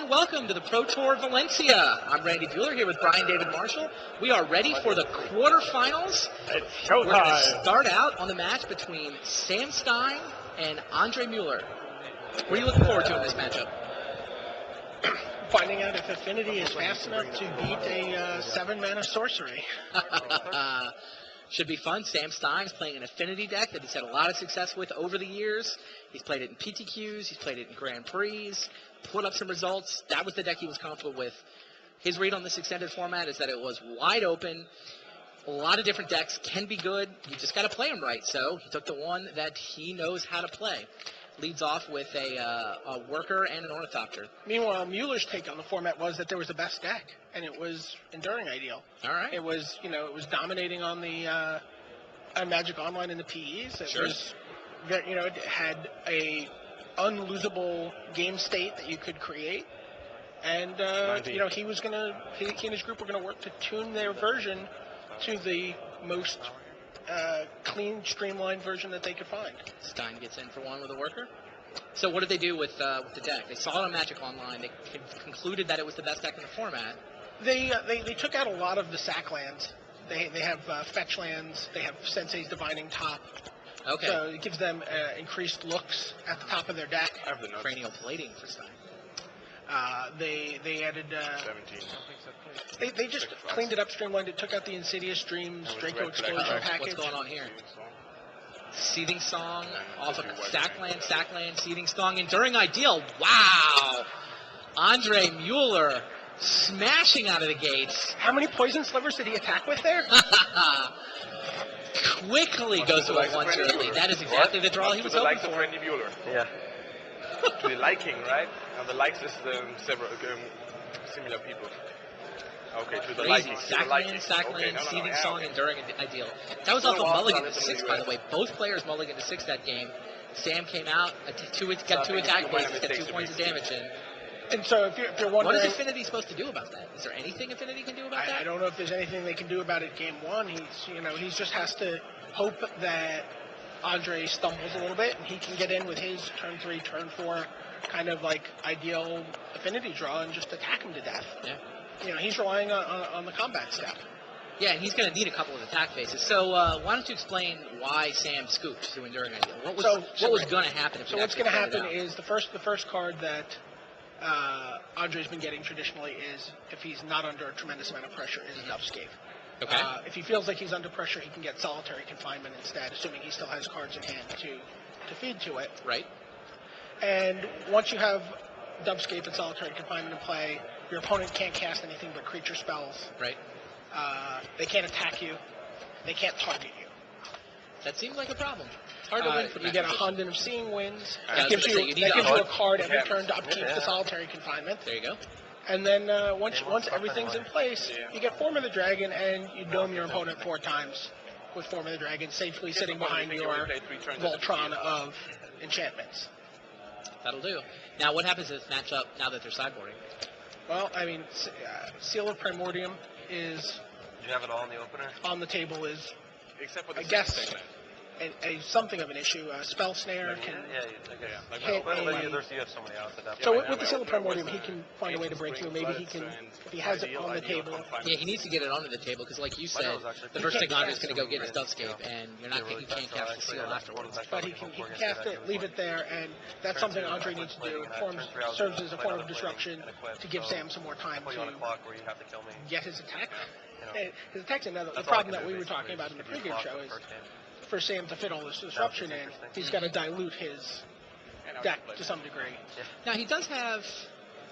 Welcome to the Pro Tour Valencia. I'm Randy Bueller here with Brian David Marshall. We are ready for the quarterfinals. It's showtime. We're going to start out on the match between Sam Stein and Andre Mueller. What are you looking forward to in this matchup? Finding out if Affinity is fast enough to beat a 7-mana sorcery. Should be fun. Sam Stein's playing an Affinity deck that he's had a lot of success with over the years. He's played it in PTQs. He's played it in Grand Prix. Put up some results. That was the deck he was confident with. His read on this extended format is that it was wide open. A lot of different decks can be good. You just got to play them right. So he took the one that he knows how to play. Leads off with a Worker and an Ornithopter. Meanwhile, Mueller's take on the format was that there was the best deck, and it was Enduring Ideal. All right. It was, it was dominating on the on Magic Online in the PEs. It was, it had a unlosable game state that you could create, and he was he and his group were gonna work to tune their version to the most clean, streamlined version that they could find. Stein gets in for one with a Worker. So what did they do with the deck? They saw it on Magic Online. They concluded that it was the best deck in the format. They took out a lot of the sack lands. They have fetch lands. They have Sensei's Divining Top. Okay. So it gives them increased looks at the top of their deck. I have the notes. Cranial plating for Stein. They added 17. They just cleaned it up, streamlined it, took out the Insidious Dreams, Draco Explosion package. What's going on here? Seething Song off of Sackland, Seething Song, Enduring Ideal. Wow! Andre Mueller smashing out of the gates. How many Poison Slivers did he attack with there? Quickly goes to a 1 early. That is exactly the draw he was hoping for. Randy Bueller. Yeah. To the liking, right? And the likes is several similar people. Okay, to the liking. Sackland, Seething Song, Enduring Ideal. That was off of Mulligan to 6, by the way. Both players Mulligan to 6 that game. Sam came out, got 2 attack bases, got 2 points of damage in. And so if you're wondering... What is Affinity supposed to do about that? Is there anything Affinity can do about that? I don't know if there's anything they can do about it game 1. He just has to hope that Andre stumbles a little bit and he can get in with his turn 3, turn 4 kind of like ideal Affinity draw and just attack him to death. Yeah. He's relying on the combat step. Yeah, and he's going to need a couple of attack phases. So why don't you explain why Sam scooped to Enduring Ideal? What was going to happen? So what's going to happen is the first card that Andre's been getting traditionally is, if he's not under a tremendous amount of pressure, is Dubscape. Okay. If he feels like he's under pressure, he can get Solitary Confinement instead, assuming he still has cards in hand to feed to it. Right. And once you have Dubscape and Solitary Confinement in play, your opponent can't cast anything but creature spells. Right. They can't attack you. They can't target you. That seems like a problem. It's hard to win for you get a Honden of Seeing Winds. That gives you a card every turn to upkeep the Solitary Confinement. There you go. And then once everything's in place, you get Form of the Dragon, and you dome your opponent 4 times with Form of the Dragon, safely sitting behind your Voltron of enchantments. That'll do. Now, what happens in this matchup now that they're sideboarding? Well, I mean, Seal of Primordium is... You have it all in the opener? On the table is, except for the I guess, something of an issue. Spell Snare can hit you have somebody else at that So with the Seal of Primordium, he can find a way to break through. Maybe he can, if he has it on the table. Yeah, he needs to get it onto the table, because like you said, the first thing Andre's going to go get is Dubscape, and you can't cast the Seal afterwards. But he can cast it, leave it there, and that's something Andre needs to do. It serves as a form of disruption to give Sam some more time to get his attack. His attack's another. The problem that we were talking about in the pregame show is, for Sam to fit all this disruption in, he's got to dilute his deck to some degree. Now, he does have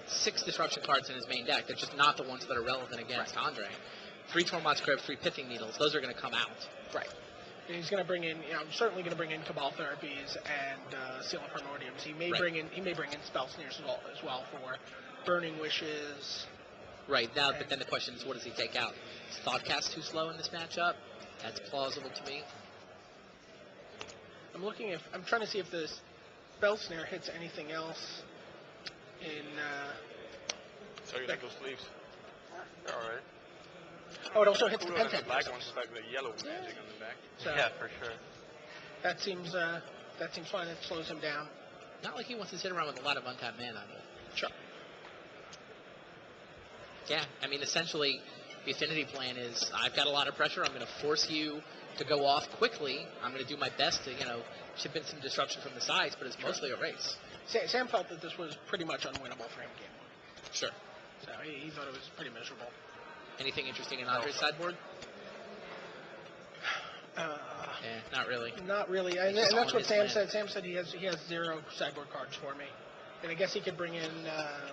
6 disruption cards in his main deck. They're just not the ones that are relevant against Andre. 3 Tormod's Crib, 3 Pithing Needles. Those are going to come out. Right. And he's going to bring in, certainly going to bring in Cabal Therapies and Seal of Primordiums. He may bring in Spell Snares as well for Burning Wishes. Right. Now, but then the question is, what does he take out? Thoughtcast too slow in this matchup. That's plausible to me. I'm trying to see if the spell snare hits anything else in. So you like those sleeves? All right. Oh, it also hits the Cooler than Pentan. the black ones with like the yellow magic on the back. So Yeah, for sure. that seems fine. It slows him down. Not like he wants to sit around with a lot of untapped mana. But Sure. yeah, I mean, essentially, the affinity plan is I've got a lot of pressure. I'm going to force you to go off quickly. I'm going to do my best to, chip in some disruption from the sides, but it's mostly a race. Sam felt that this was pretty much unwinnable for him game one. Sure. So he thought it was pretty miserable. Anything interesting in Andre's sideboard? Not really. Not really. And Just that's on what his Sam land. said. Sam said he has 0 sideboard cards for me. And I guess he could bring in. I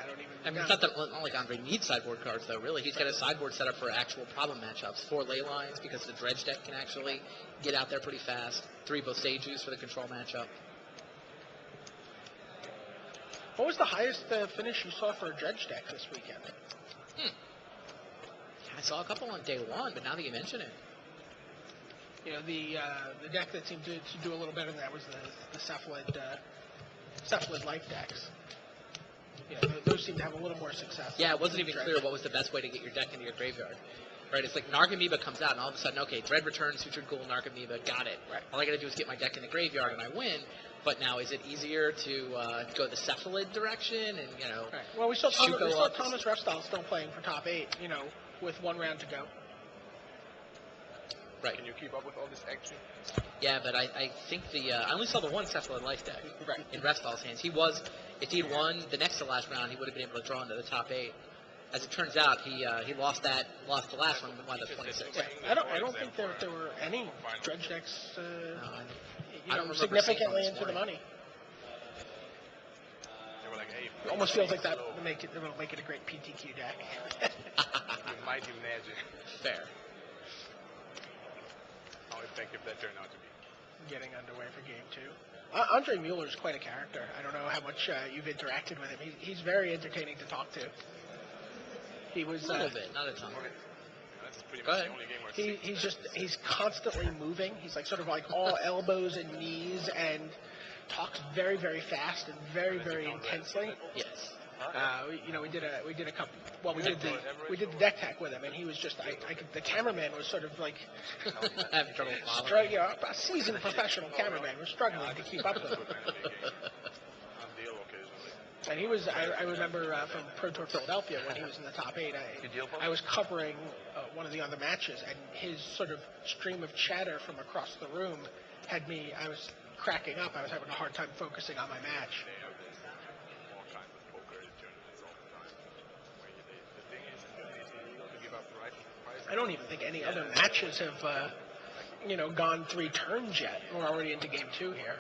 don't even. I mean, it's not like Andre needs sideboard cards, though, really. He's got a sideboard set up for actual problem matchups. 4 ley lines, because the dredge deck can actually get out there pretty fast. 3 Boseijus for the control matchup. What was the highest finish you saw for a dredge deck this weekend? I saw a couple on day 1, but now that you mention it. The deck that seemed to do a little better than that was the Cephalid life decks. Those seem to have a little more success. Yeah, it wasn't even clear what was the best way to get your deck into your graveyard. Right, it's like Narcomoeba comes out, and all of a sudden, okay, Dread returns, Sutured Ghoul, Narcomoeba, got it. Right. All I got to do is get my deck in the graveyard, and I win. But now, is it easier to go the Cephalid direction and, Right. Well, we saw Shuko Thomas Refstyle still playing for top 8, with 1 round to go. Right. Can you keep up with all this action? Yeah, but I think I only saw the one Cephalid life deck Right. in Refstall's hands. If he had won the next to last round, he would have been able to draw into the top 8. As it turns out, he lost the last one and wound up 26. Yeah. I don't think there were any dredge decks I don't remember significantly seeing one this into the morning. money. They were like, hey, It almost feels like that will make it a great PTQ deck. You might imagine Fair. how effective that turned out to be. Getting underway for game 2. Andre Mueller's quite a character. I don't know how much you've interacted with him. He's very entertaining to talk to. He was A little bit, not a ton. That's pretty Go much ahead. the only game where he's constantly moving. He's like sort of like all elbows and knees, and talks very, very fast and very, very intensely. Yes. We did a couple. Well, we did the deck tech with him, and he was just the cameraman was sort of like Having trouble following. a seasoned professional cameraman was struggling to keep up with him. And he was, I remember from Pro Tour Philadelphia when he was in the top 8, I was covering one of the other matches, and his sort of stream of chatter from across the room I was cracking up. I was having a hard time focusing on my match. all kinds of poker tournaments all the time. The thing is, it's illegal to give up prices. I don't even think any other matches have, gone 3 turns yet. We're already into game 2 here.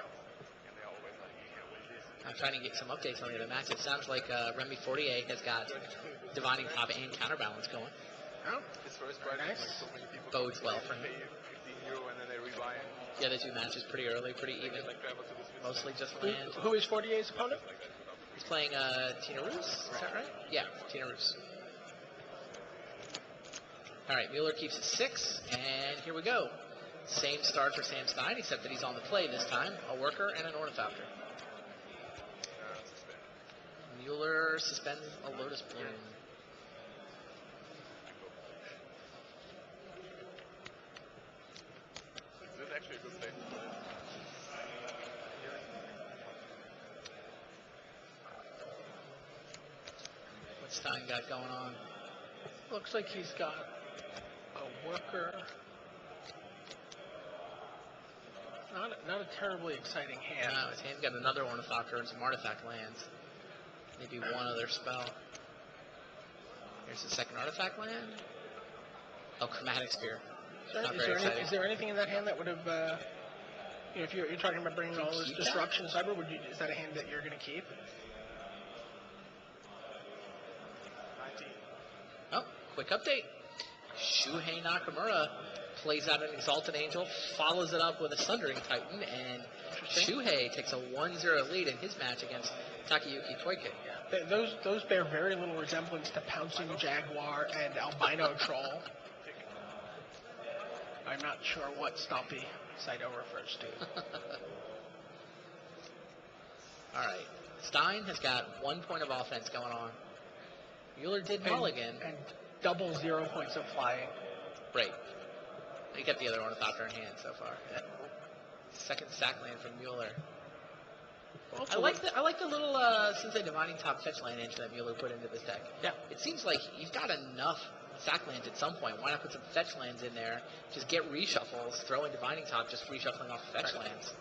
I'm trying to get some updates on the other matches. It sounds like Remy Fortier has got Divining Top and Counterbalance going. Oh, His first very prize, nice. like, so many people Bodes well for him. pay you €15 and then they rebuy it. The other 2 matches pretty early, pretty even. Like travel to the Swiss. Mostly just land. Who is Fortier's opponent? He's playing Tina Roos. Is that right? Yeah, Tina Roos. All right, Mueller keeps it 6, and here we go. Same start for Sam Stein, except that he's on the play this time. A worker and an ornithopter. Mueller suspends a Lotus Bloom. This is actually a good play. What's Stein got going on? Looks like he's got a worker. Not a terribly exciting hand. No, his hand's got another ornithopter and some artifact lands. Maybe one other spell. Here's the second artifact land. Oh, Chromatic Spear. Not very exciting. Is there anything in that hand that would have, if you're talking about bringing all this keep disruption to cyber, is that a hand that you're going to keep? 19. Oh, quick update. Shuhei Nakamura plays out an Exalted Angel, follows it up with a Sundering Titan, and Shuhei takes a 1-0 lead in his match against Takayuki Toike. Yeah. Those bear very little resemblance to Pouncing Jaguar and Albino Troll. I'm not sure what Stumpy Saito refers to. All right. Stein has got 1 point of offense going on. Mueller did mulligan. And double 0 points of flying. Right. He kept the other ornithopter in hand so far. Yeah. Second sack land from Mueller. I like the little Sensei Divining Top fetch land entry that Mueller put into this deck. Yeah. It seems like you've got enough sack lands at some point. Why not put some fetch lands in there? Just get reshuffles, throw in Divining Top, just reshuffling off fetch lands.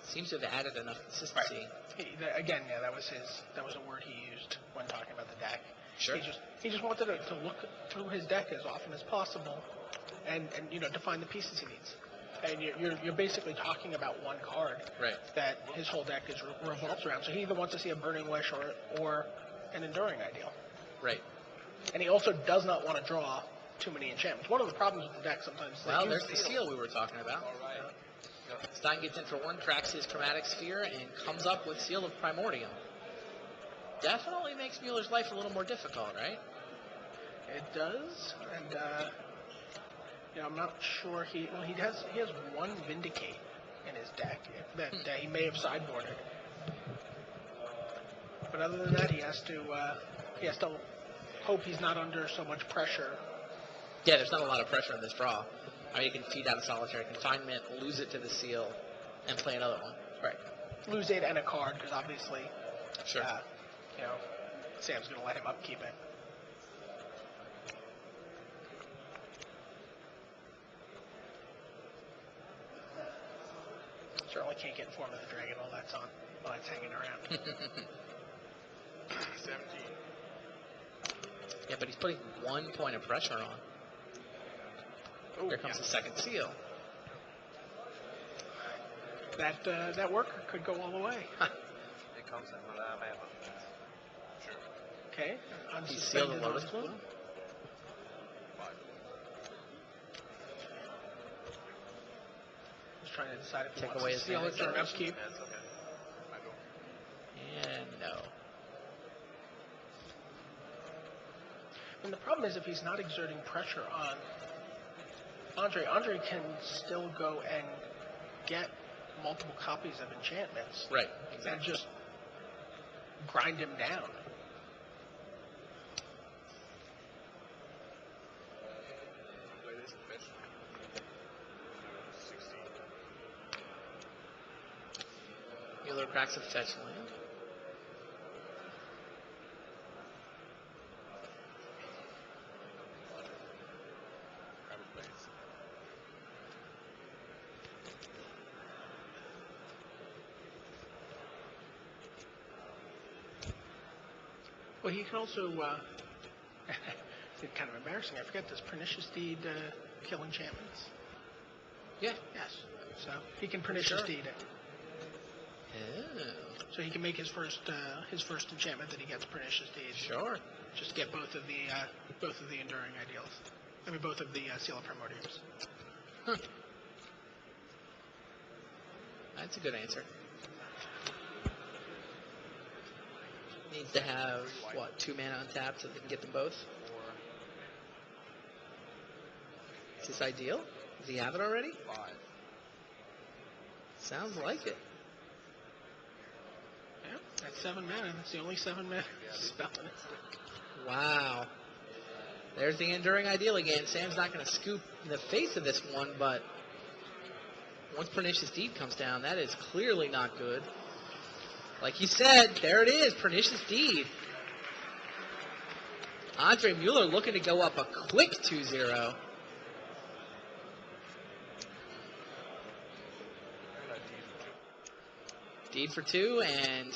Seems to have added enough consistency. Right. Again, yeah, that was a word he used when talking about the deck. Sure. He just wanted to look through his deck as often as possible, and to find the pieces he needs. And you're basically talking about one card that his whole deck revolves around. So he either wants to see a Burning Wish or an Enduring Ideal. Right. And he also does not want to draw too many enchantments. One of the problems with the deck sometimes is well, there's the seal we were talking about. All right. Stein gets in for one, cracks his Chromatic Sphere, and comes up with Seal of Primordium. Definitely makes Mueller's life a little more difficult, right? It does, and I'm not sure he has one Vindicate in his deck that he may have sideboarded, but other than that, he has to hope he's not under so much pressure. Yeah, there's not a lot of pressure in this draw. I mean, you can feed out a Solitary Confinement, lose it to the seal, and play another one. Right. Lose it and a card, because obviously, sure. Sam's going to let him upkeep it. Certainly can't get in Form of the Dragon while that's hanging around. 17. Yeah, but he's putting 1 point of pressure on. Ooh, Here comes the second seal. That worker could go all the way. It comes in with a mana. Sure. Okay. He sealed the Lotus Bloom. Just trying to decide if he Take wants away to his seal it or an damage. upkeep. That's okay. I go. And no. And the problem is if he's not exerting pressure on Andre can still go and get multiple copies of enchantments. Right, And exactly. just grind him down. Play this fish. 16. Mueller cracks a fetch land. Well, he can also, it's kind of embarrassing, I forget this, Pernicious Deed kill enchantments. Yeah. Yes. So he can Pernicious Deed it. Oh. So he can make his first enchantment that he gets Pernicious Deed. Sure. Just get both of the Enduring Ideals. I mean, both of the Seal of Primordiums. Huh. That's a good answer. Needs to have, 2 mana untapped so they can get them both? Is this ideal? Does he have it already? 5. Sounds like it. Yeah, that's 7 mana. That's the only 7 mana spell in it. Wow. There's the Enduring Ideal again. Sam's not going to scoop in the face of this one, but once Pernicious Deed comes down, that is clearly not good. Like you said, there it is, Pernicious Deed. Andre Mueller looking to go up a quick 2-0. Deed for 2, and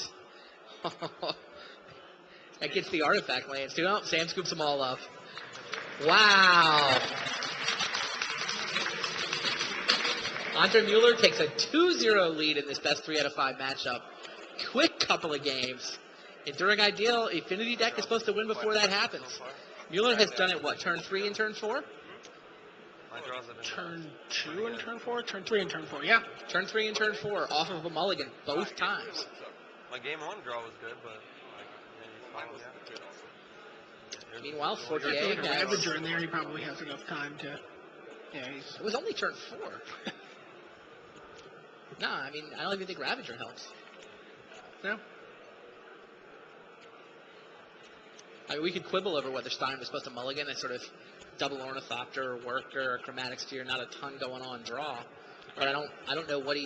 that gets the artifact lands too. Oh, Sam scoops them all up. Wow. Andre Mueller takes a 2-0 lead in this best 3 out of 5 matchup. Quick couple of games. Enduring Ideal, Affinity deck is supposed to win before that happens. Mueller has done it, turn 3 and turn 4? Turn 2 and turn 4? Turn 3 and turn 4, yeah. Turn 3 and turn 4 off of a mulligan both times. My game 1 draw was good, but Meanwhile, If Fortier you put a has... Ravager in there, he probably has enough time to. Yeah, he's. It was only turn 4. No, I mean, I don't even think Ravager helps. No. I mean, we could quibble over whether Stein was supposed to mulligan and sort of double Ornithopter, Worker, Chromatic Sphere, not a ton going on draw. But I don't know what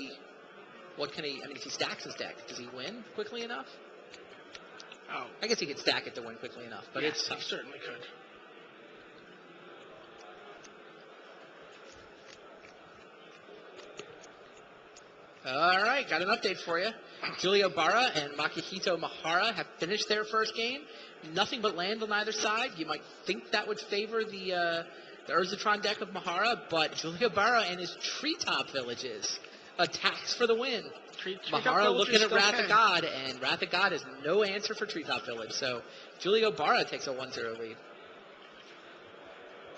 can he, I mean, if he stacks his deck, does he win quickly enough? Oh. I guess he could stack it to win quickly enough, but Yes, it's he tough. certainly could. All right, got an update for you. Julio Barra and Makihito Mahara have finished their first game. Nothing but land on either side. You might think that would favor the Urzatron deck of Mahara, but Julio Barra and his Treetop Villages attacks for the win. Mahara looking at Wrath of God, and Wrath of God has no answer for Treetop Village. So Julio Barra takes a 1-0 lead.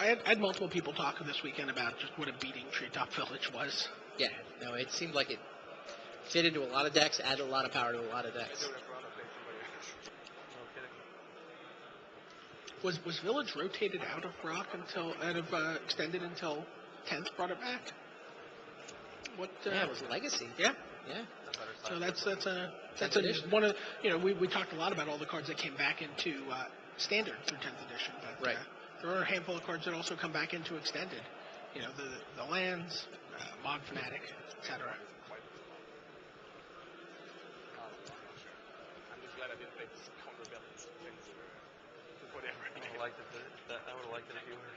I had multiple people talking this weekend about just what a beating Treetop Village was. Yeah, no, it seemed like it fit into a lot of decks, added a lot of power to a lot of decks. Was Village rotated out of extended until 10th brought it back? What? Yeah, it was Legacy. Yeah. Yeah. So that's one of we talked a lot about all the cards that came back into standard through 10th edition, but Right. There are a handful of cards that also come back into extended. The lands, Mod Fanatic, etc. I'm just glad I didn't play this counterbalance things or whatever. I would have liked it if you were.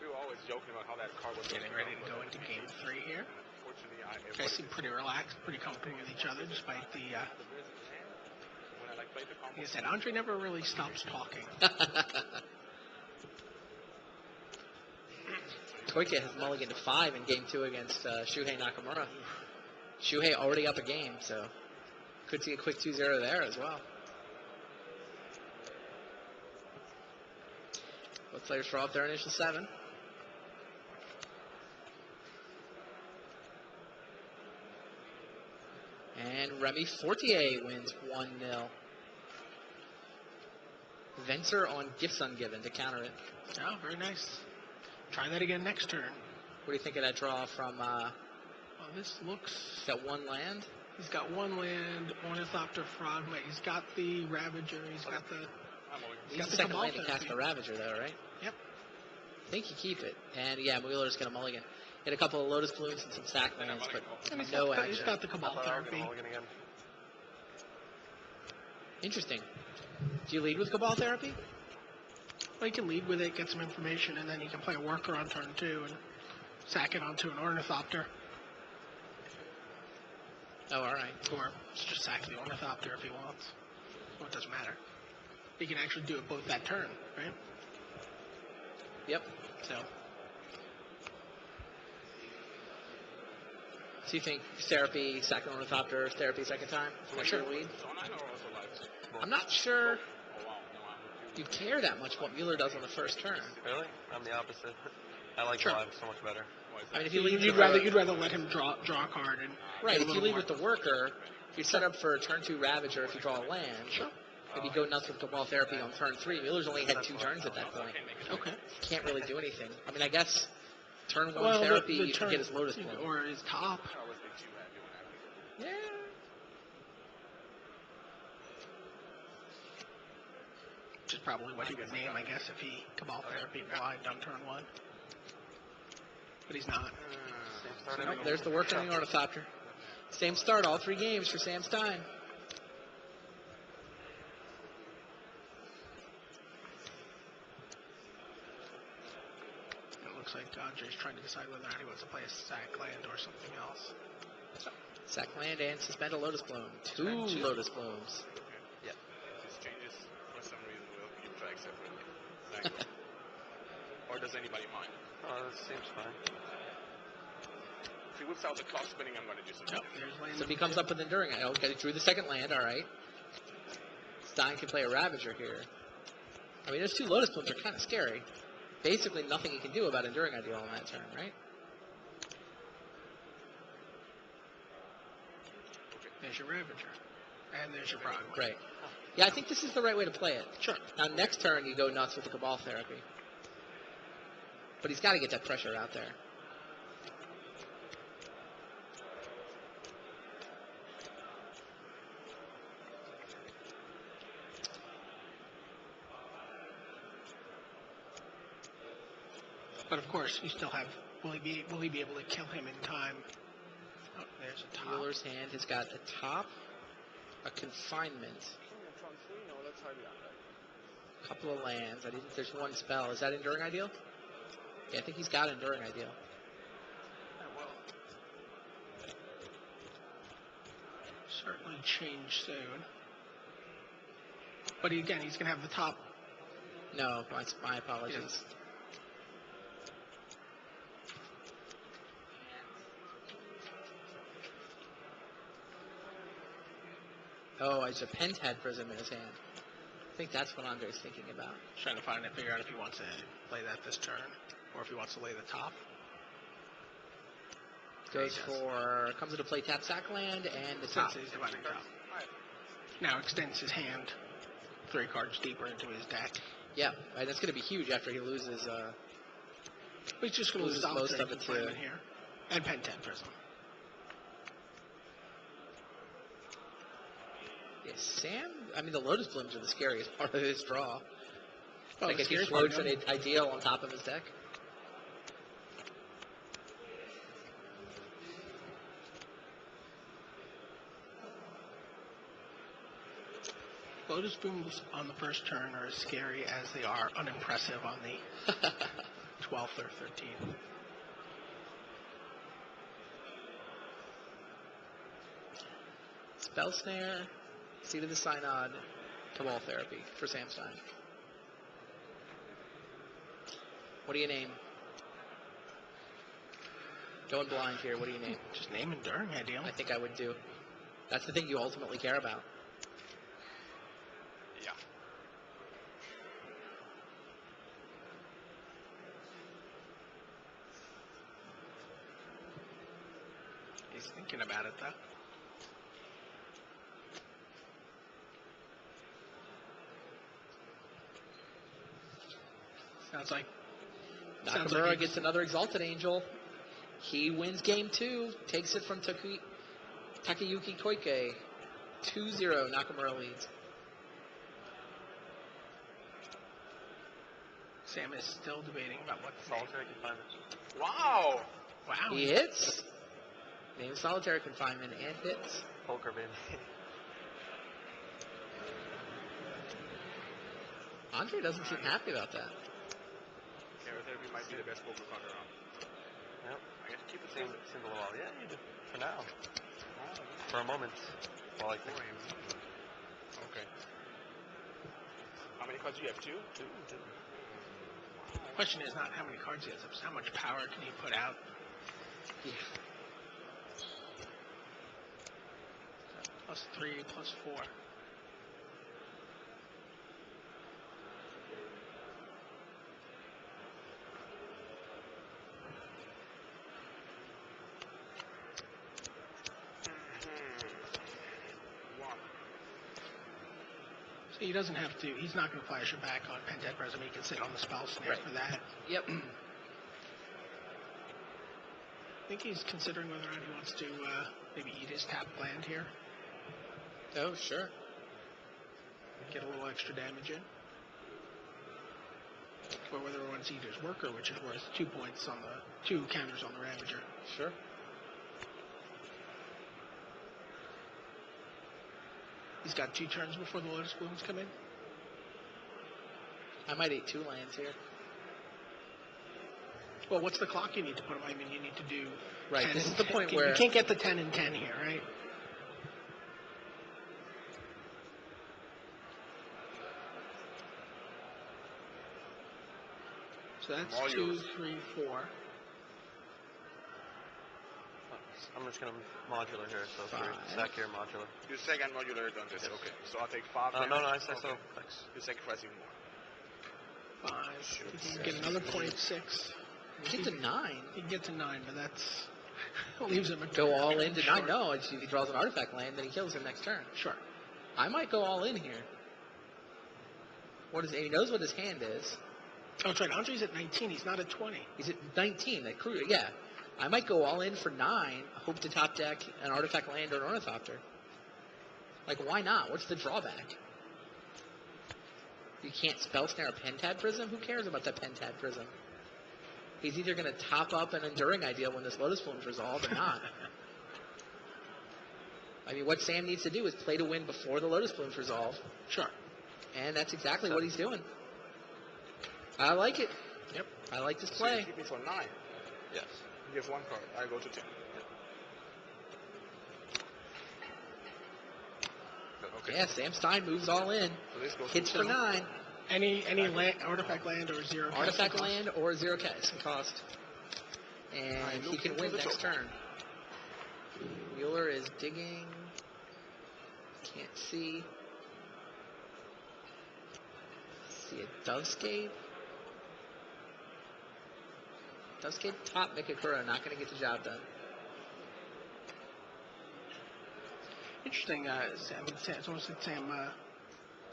We were always joking about how that card was Getting ready to go into game 3 here. Unfortunately, Guys seem pretty relaxed, pretty comfortable with each other, despite the. when I played the combo, Like I said, Andre never really stops talking. Koike has mulliganed to 5 in game 2 against Shuhei Nakamura. Shuhei already up a game, so could see a quick 2-0 there as well. Both players draw up their initial 7. And Remy Fortier wins 1-0. Venser on Gifts Ungiven to counter it. Oh, very nice. Try that again next turn. What do you think of that draw from Well, this looks. he's got 1 land? He's got 1 land, Ornithopter, Frogmite. He's got the Ravager. He's got the. He's the second land to cast the Ravager, though, right? Yep. I think you keep it. And yeah, Wheeler's going to mulligan. Get a couple of Lotus Blooms and some sack lands, but And he's no got, he's action. got the I Cabal thought I was Therapy. going to mulligan again. Interesting. Do you lead with Cabal Therapy? Well, he can lead with it, get some information, and then he can play a Worker on turn 2 and sack it onto an Ornithopter. Oh, all right. Or just sack the Ornithopter if he wants. Well, it doesn't matter. He can actually do it both that turn, right? Yep. So, So you think Therapy, second Ornithopter, Therapy second time? What's your lead? I'm not sure you care that much what Mueller does on the first turn. Really? I'm the opposite. I like Sure. live so much better. I mean, if you lead you'd rather let him draw a card and right. get a If you little lead more. with the Worker, you set up for turn 2 Ravager if you draw a land. Sure. Maybe go nuts with Cabal Therapy on turn 3. Mueller's only had 2 turns at that point. Okay. Can't really do anything. I mean, I guess turn 1 Well, Therapy, the you turn, can get his Lotus Bloom. or his top. Yeah. Which is probably what he would name, I guess, if he Cabal Therapy blind on turn 1. But he's not. Nope, there's the Worker and the Ornithopter. Same start, all 3 games for Sam Stein. It looks like Andre's trying to decide whether or not he wants to play a sack land or something else. Sack land and suspend a Lotus Bloom. 2 Suspend 2. Lotus Blooms. Yep. These changes, for some reason, will keep track separately. Or does anybody mind? Oh, that seems fine. If he whips out the clock spinning, I'm going to do some Nope, there's land. So if he comes up with Enduring, okay, he drew the second land, all right. Stein can play a Ravager here. I mean, those 2 Lotus Blooms are kind of scary. Basically, nothing he can do about Enduring Ideal on that turn, right? There's your Ravager. And there's your Broadway. Right. Yeah, I think this is the right way to play it. Sure. Now, next turn, you go nuts with the Cabal Therapy. But he's got to get that pressure out there. But of course, you still have. Will he be able to kill him in time? Oh, there's a top. Dealer's Hand has got a top, a confinement, a couple of lands. I think there's one spell. Is that Enduring Ideal? Yeah, I think he's got Enduring Ideal. That will certainly change soon. But again, he's going to have the top. No, my apologies. Yes. Oh, it's a Pentad Prism in his hand. I think that's what Andre's thinking about. Trying to figure out if he wants to play that this turn, or if he wants to lay the top. Comes into play tap sack land and the top. He's dividing top. Now extends his hand 3 cards deeper into his deck. Yeah, right, that's going to be huge after he loses. He's just going to lose most of it too. Here. And Pentad Prism. Yeah, Sam, I mean, the Lotus Blooms are the scariest part of his draw. Oh, like if he floats an Ideal on top of his deck. Lotus Blooms on the first turn are as scary as they are unimpressive on the 12th or 13th. Spell Snare, Seed of the Synod, Cabal Therapy for Sam Stein. What do you name? Going blind here, what do you name? Just name Enduring Ideal. I think I would do. That's the thing you ultimately care about. Yeah. He's thinking about it, though. Sounds like Nakamura gets another Exalted Angel. He wins game 2, takes it from Takayuki Koike. 2-0, Nakamura leads. Sam is still debating about what Solitary confinement. Wow. Wow. He hits. Name Solitary Confinement and hits. Poker, baby. Andre doesn't seem happy about that. Therapy might be the best poker card around. Yep. I get to keep it Seems a little while. Yeah, you do. For now. For a moment. While I think. Okay. How many cards do you have? 2? Two. The question is not how many cards he has, it's how much power can he put out. Yeah. +3, +4. So he doesn't have to, he's not going to flash it back on Pentad Prism. He can sit on the Spell Snare for that. Yep. I think he's considering whether or not he wants to maybe eat his tap land here. Oh, sure. Get a little extra damage in. Or whether he wants to eat his Worker, which is worth 2 points on the 2 counters on the Ravager. Sure. He's got 2 turns before the Lotus Blooms come in. I might eat 2 lands here. Well, what's the clock you need to put him? I mean, you need to do. Right, 10 this and is the 10. point You where- can't get the 10 and 10 here, right? So that's All 2, yours. 3, 4. I'm just going to modular here. So Five. stack here, modular. You second modular done this. Okay. So I'll take 5. No, I said okay. so. Thanks. You sacrifice even more. 5. He can get another point 6. Get to 9. He can get to 9, but that's Leaves him a Go all in to Sure. 9. No, if he draws an artifact land, then he kills him next turn. Sure. I might go all in here. He knows what his hand is. Oh, that's right. Andre's at 19. He's not at 20. He's at 19. Yeah. I might go all in for 9, hope to top deck an artifact land or an ornithopter. Like, why not? What's the drawback? You can't spell snare a Pentad Prism? Who cares about that Pentad Prism? He's either going to top up an Enduring Ideal when this Lotus Plume's resolved or not. I mean, what Sam needs to do is play to win before the Lotus Plume's resolved. Sure. And that's exactly what he's doing. I like it. Yep. I like this So play. you keep me for 9. Yes. You have 1 card. I go to 10. Okay. Yeah, Sam Stein moves all in. So this goes Hits to for 10. 9. Any artifact land or 0 cast Artifact cost. land or 0 cast cost. And he can win next turn. Mueller is digging. Can't see. See a Dovescape. Dovescape top Mikakura, not going to get the job done. Interesting. It's almost like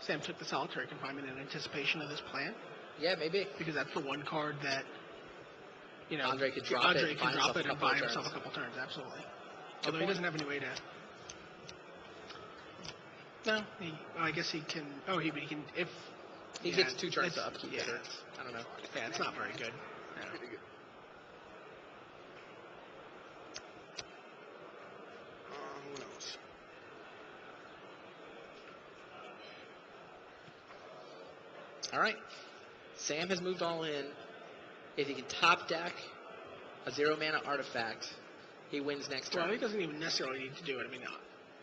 Sam took the solitary confinement in anticipation of this plan, Yeah, maybe. because that's the one card that Andre could drop Andre it, can buy drop himself a it and couple buy of himself a turns. couple turns. Absolutely. Good Although he point. doesn't have any way to. No, I guess he can. Oh, he can if He yeah, gets 2 turns to it's- upkeep yeah. it. I don't know. Yeah, it's not very good. Yeah. Pretty good. Who knows? All right. Sam has moved all in. If he can top deck a 0 mana artifact, he wins next Well, turn. he doesn't even necessarily need to do it. I mean,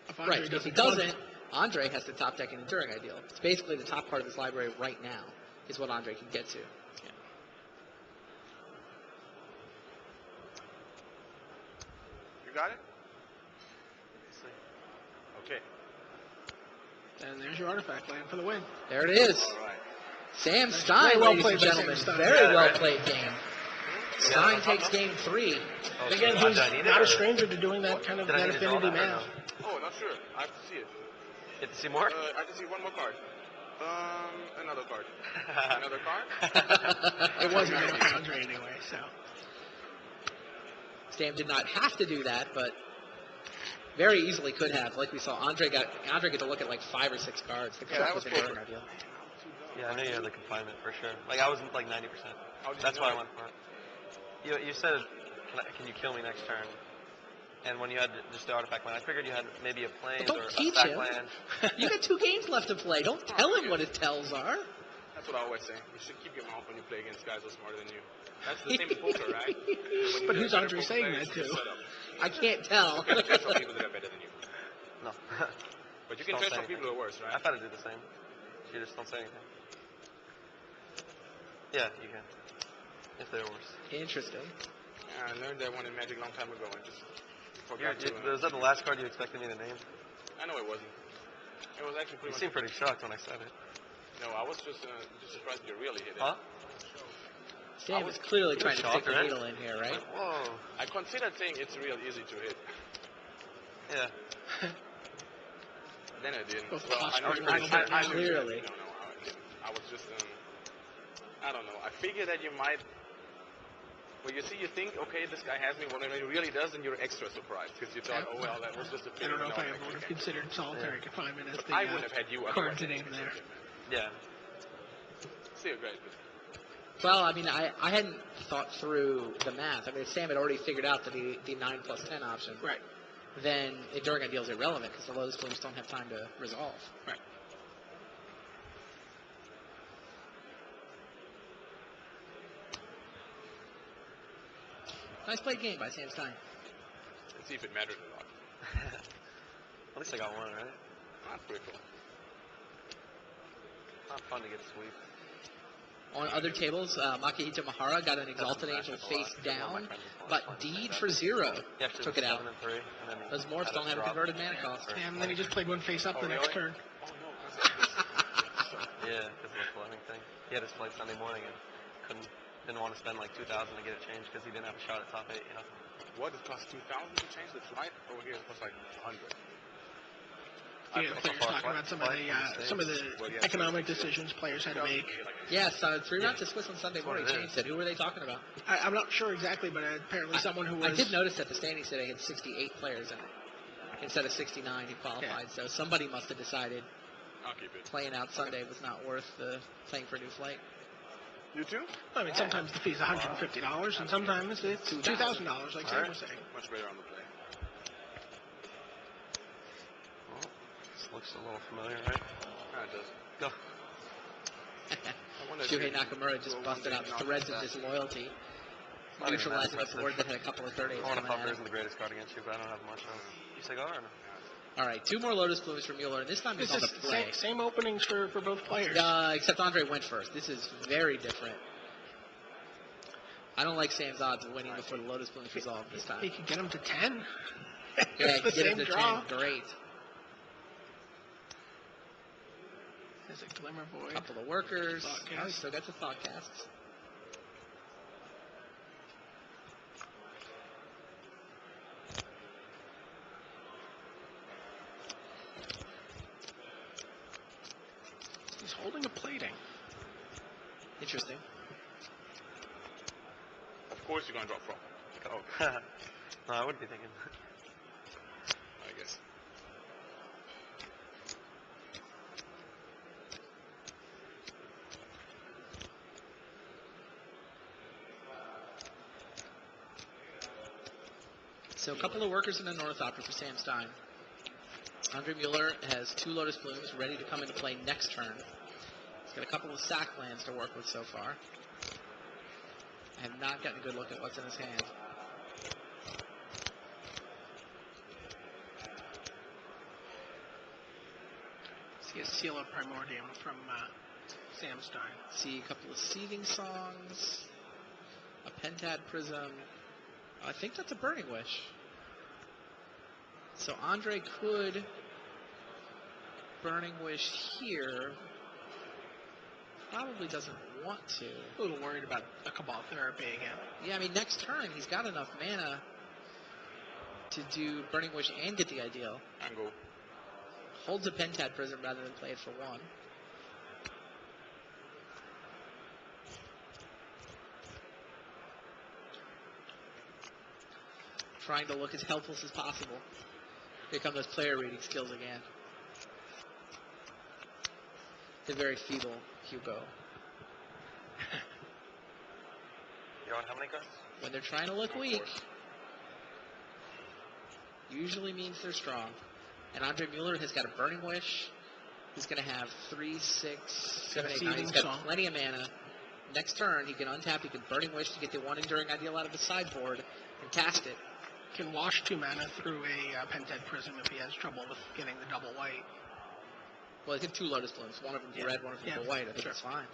if Andre Right. If he doesn't, Andre has to top deck an Enduring Ideal. It's basically the top part of his library right now is what Andre can get to. You got it? Okay. And there's your artifact land for the win. There it is. All right. Sam Very Stein, well ladies and played by Sam gentlemen. Stein. Very Yeah, well right. played game. Stein takes game 3. Oh, Again, so he's I need it, not or a stranger to doing that kind of did I that need to draw affinity that or math. no? Oh, not sure. I have to see it. Get to see more? I have to see one more card. Another card. Another card? It wasn't going to Andre anyway, so. Sam did not have to do that, but very easily could have. Like we saw, Andre got to look at like 5 or 6 cards. The Yeah, that was was Enduring closer. Ideal. Yeah, I knew you had the confinement for sure. Like, I was like 90%. How did you That's know why I it? went for it. You said, can you kill me next turn? And when you had just the artifact land, I figured you had maybe a plains But don't or a teach stack him. land. You got 2 games left to play. Don't tell him what his tells are. That's what I always say. You should keep your mouth when you play against guys who are smarter than you. That's the same in poker, right? When you But get who's a better Andre poker saying player, that you should to? shut up. I can't tell. You can trash on people that are better than you. No. But you can Don't trash say on people who are worse, I right? thought I'd do the same. You just don't say anything. Yeah, you can. If they're worse. Interesting. Yeah, I learned that one in Magic a long time ago. I just forgot to. Was that the last card you expected me to name? I know it wasn't. It was actually You pretty seemed pretty shocked when I said it. No, I was just surprised you really hit it. Huh? Sam was clearly you trying to shocked, stick the right? needle in here, right? Like, whoa. I considered saying it's real easy to hit. Yeah. Then I didn't. Both Well, I know posturing I a little bit. knew Clearly. No, I didn't. I was just, I don't know. I figured that you might. Well, you see, you think, okay, this guy has me. When he really does, then you're extra surprised because you thought, oh well, that was just a I feeling. don't know if No, I that would have can't. considered solitary confinement as the I wouldn't have had you card otherwise. to name there. Yeah. Still great. Well, I mean, I hadn't thought through the math. I mean, if Sam had already figured out the 9 plus 10 option. Right. Then Enduring Ideal is irrelevant because the Lotus Plumes don't have time to resolve. Right. Nice played game by Sam Stein. Let's see if it matters or not. At least I got one, right? That's pretty cool. Not fun to get sweep. On other tables, Makihito Mahara got an Exalted Angel face down, but Deed for 0 took it out. 7 and 3, and then Those morphs had don't us have a drop. converted mana cost. And then he just played one face up Oh, the next really? turn. Oh no. Yeah, because of the flying thing. He had his flight Sunday morning and couldn't didn't want to spend like 2,000 to get it changed because he didn't have a shot at top 8. You know. What, it costs 2,000 to change the flight? Over here it costs like 100. Yeah, I think you're talking about some of the economic decisions players had to make. Yes, 3 rounds of Swiss on Sunday morning changed it. Who were they talking about? I'm not sure exactly, but apparently someone who was... I did notice that the standings today had 68 players in it instead of 69 who qualified. So somebody must have decided I'll keep it. playing out Sunday was not worth paying for a new flight. You too? I mean, sometimes the fee's $150, and sometimes it's $2,000, like Sam was saying. Much better on the play. Well, this looks a little familiar, right? It does. Go. Shuhei Nakamura just busted out threads of disloyalty, neutralizing a board that had a couple of 38s. I want to pop isn't the greatest card against you, but I don't have much on it. You say go or no? All right, 2 more Lotus Blooms for Mueller, and this time it's on the play. Same openings for both players. Except Andre went first. This is very different. I don't like Sam's odds of winning before the Lotus Blooms resolve this time. He could get him to 10. Yeah, the get him same to draw. 10. Great. There's a Glimmer Void. Couple of workers. Thoughtcast. Oh, he still got the Thoughtcasts. He's holding a plating. Interesting. Of course you're going to drop from. Oh. No, I wouldn't be thinking. I guess. So a couple of workers in the North Opera for Sam Stein. Andre Mueller has 2 Lotus Blooms ready to come into play next turn. He's got a couple of sack lands to work with so far. I have not gotten a good look at what's in his hand. See a Seal of Primordium from Sam Stein. See a couple of Seething Songs, a Pentad Prism. I think that's a Burning Wish. So Andre could Burning Wish here. Probably doesn't want to. A little worried about a Cabal Therapy again. Yeah, I mean, next turn, he's got enough mana to do Burning Wish and get the ideal. And go. Holds a Pentad Prism rather than play it for 1. Trying to look as helpless as possible. Here come those player reading skills again. The very feeble Hugo. You want how many cards? When they're trying to look weak, usually means they're strong. And Andre Mueller has got a Burning Wish. He's going to have 3, 6, 7, 8, 9. He's got plenty of mana. Next turn, he can untap. He can Burning Wish to get the 1 Enduring Ideal out of the sideboard and cast it. Can wash 2 mana through a Pentad Prism if he has trouble with getting the double white. Well, he did 2 Lotus Blooms. One of them for red, one of them for white. I think that's fine.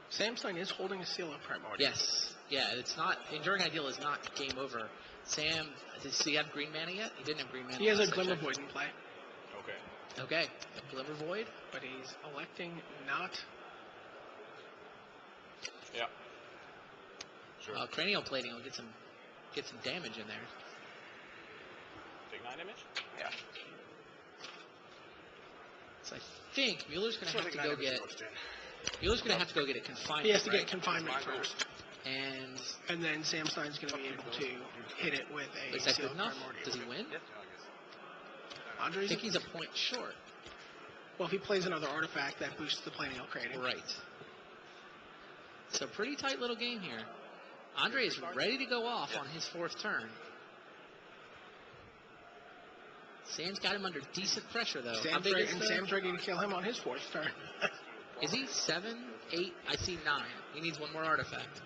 Sam Stein is holding a Seal of Primordium. Yes. Yeah, it's not... Enduring Ideal is not game over. Sam, does he have green mana yet? He didn't have green mana. He has a Glimmer Void in play. Okay. Okay. A Glimmer Void. But he's electing not... Yeah. Sure. Cranial Plating will get some damage in there. Take 9 damage? Yeah. So I think Mueller's going to have to go get... Mueller's going to have to go get a Confinement. He has to right? get Confinement first. And then Sam Stein's going to be able to hit it with a is that Seal good of enough? Primordium. Does he win? Yeah, I Andre's I think he's a point short. Well, if he plays another artifact, that boosts the Planial Crating. Right. So pretty tight little game here. Andre is ready to go off on his 4th turn. Sam's got him under decent pressure, though. How big is Sam's ready to kill him on his 4th turn. Is he 7, 8? I see 9. He needs 1 more artifact.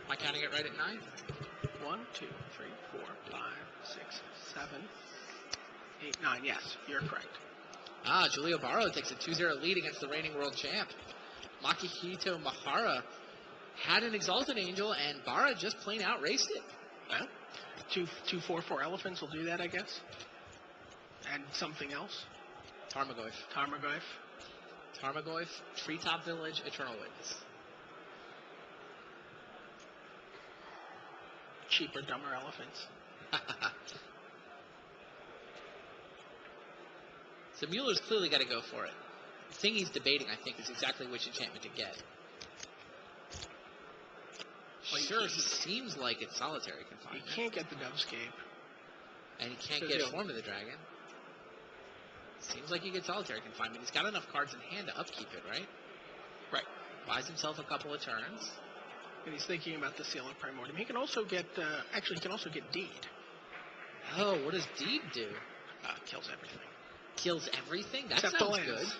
Am I counting it right at 9? 1, 2, 3, 4, 5, 6, 7, 8, 9. Yes, you're correct. Julio Barrow takes a 2-0 lead against the reigning world champ. Makihito Mahara had an Exalted Angel, and Barra just plain out raced it. Well, 2 4/4 elephants will do that, I guess. And something else. Tarmogoyf. Tarmogoyf, Treetop Village, Eternal Witness. Cheaper, dumber elephants. So Mueller's clearly got to go for it. The thing he's debating, I think, is exactly which enchantment to get. Well, Sure, seems like it's solitary confinement. You can't get the Dovescape. And he can't get Form of the Dragon. Seems like he gets solitary confinement. He's got enough cards in hand to upkeep it, right? Right. Buys himself a couple of turns. And he's thinking about the Seal of Primordium. He can also get, actually, he can also get Deed. Oh, what does Deed do? Kills everything. Kills everything? That Except sounds the lands. good.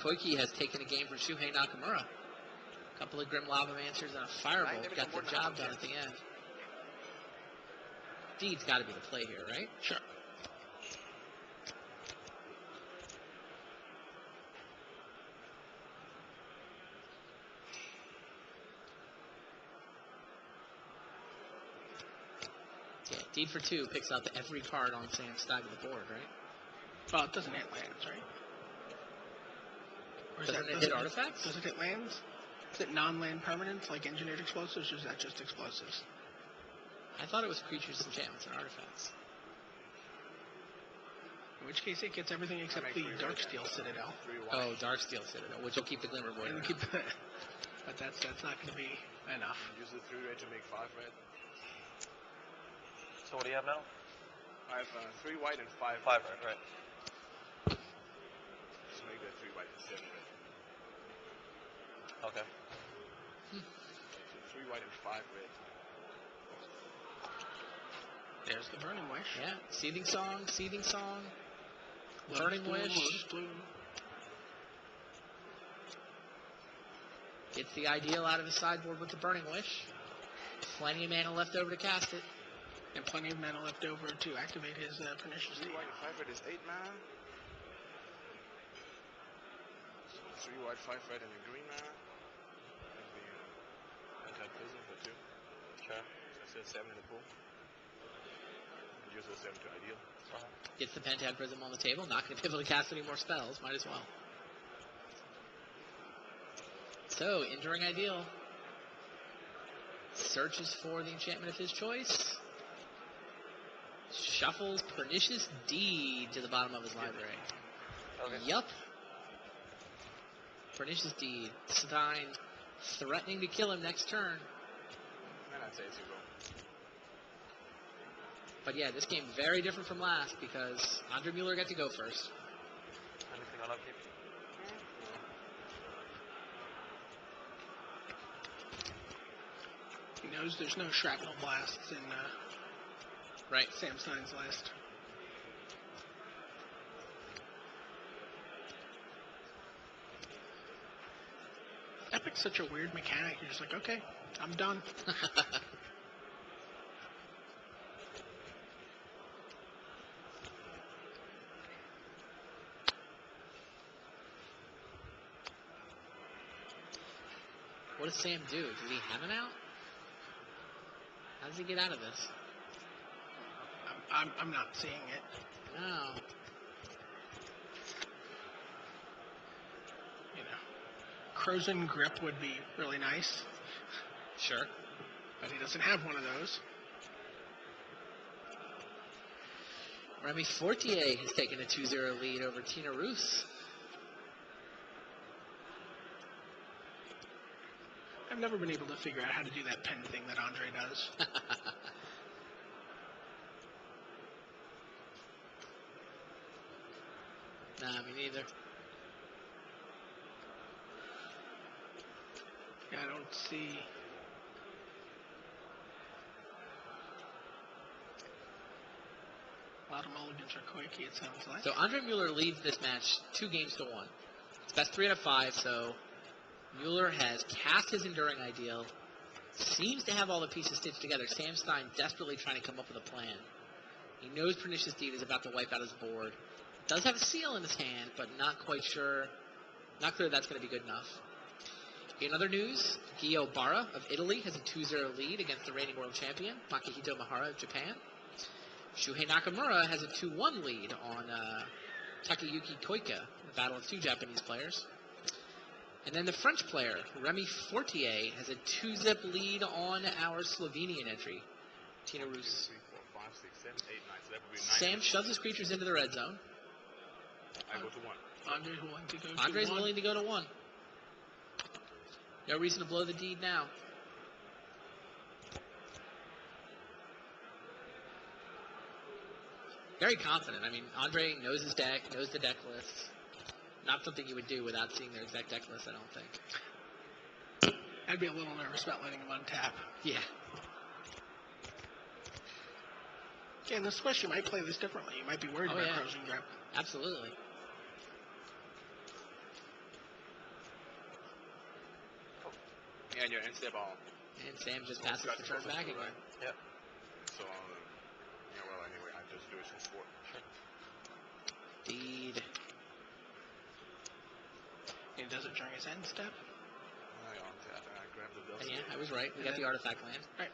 Koike has taken a game from Shuhei Nakamura. A couple of Grim Lavamancers and a Firebolt got the job done at the end. Deed's got to be the play here, right? Sure. Yeah, Deed for 2 picks up every card on Sam's side of the board, right? Well, it doesn't hit lands, right? Or Doesn't it hit artifacts? Does it hit lands? Is it non-land permanents like engineered explosives, or is that just explosives? I thought it was creatures, enchantments, and artifacts. In which case, it gets everything except the Darksteel Citadel. Oh, Darksteel Citadel, which will keep the Glimmer Void. But that's not going to be enough. Use the 3 red to make 5 red. So what do you have now? I have 3 white and 5 red. 5 red, right. Just make that 3 white and 7 red. Okay. So 3 white and 5 red. There's the Burning Wish. Yeah, Seething Song, Lotus Burning Bloom, Wish. Lotus Bloom. Gets the Ideal out of his sideboard with the Burning Wish. Plenty of mana left over to cast it. And plenty of mana left over to activate his Pernicious 3 Deed. white and 5 red is 8 mana. 3 white, 5 red, and a green mana. And the Anti-Prism for 2. Sure. So I said 7 in the pool. And use those 7 to Ideal. Gets the Pentad Prism on the table. Not going to be able to cast any more spells. Might as well. So, Enduring Ideal. Searches for the enchantment of his choice. Shuffles Pernicious Deed to the bottom of his library. Okay. Yup. Pernicious Deed. Stein threatening to kill him next turn. And I'd say it's 0. But yeah, this game very different from last because Andre Mueller got to go first. Anything on upkeep? He knows there's no Shrapnel Blasts in Right. Sam Stein's list. Epic's such a weird mechanic. You're just like, okay, I'm done. What does Sam do? Does he have an out? How does he get out of this? I'm not seeing it. No. You know, Crozen Grip would be really nice, Sure. but he doesn't have one of those. Remy Fortier has taken a 2-0 lead over Tina Roos. I've never been able to figure out how to do that pen thing that Andre does. Nah, me neither. Yeah, I don't see. A lot of mulligans for Koike, it sounds like. So Andre Mueller leads this match 2-1. It's best 3 out of 5, so Mueller has cast his Enduring Ideal, seems to have all the pieces stitched together. Sam Stein desperately trying to come up with a plan. He knows Pernicious Deed is about to wipe out his board. Does have a seal in his hand, but not quite sure. Not clear that's going to be good enough. In other news, Gio Barra of Italy has a 2-0 lead against the reigning world champion, Makihito Mahara of Japan. Shuhei Nakamura has a 2-1 lead on Takayuki Koike, the battle of two Japanese players. And then the French player, Remy Fortier, has a 2-zip lead on our Slovenian entry, Tina Roos. 3, 4, 5, 6, 7, 8, 9. So that would be 9. Sam shoves his creatures into the red zone. I go to 1. Andre's willing to go to Andre's 1. willing to go to 1. No reason to blow the deed now. Very confident. I mean, Andre knows his deck, knows the deck lists. Not something you would do without seeing their exact deck list, I don't think. I'd be a little nervous about letting him untap. Yeah. Yeah, and this question, you might play this differently. You might be worried about yeah. Crossing Grip. Absolutely. Yeah, and your end step all. And Sam just passes the turn back again. Yep. So, yeah, well, anyway, I just do it since 4. Deed. And he does it during his end step. I untap and I grab the And dust. yeah, I was right. We got the artifact land. Right.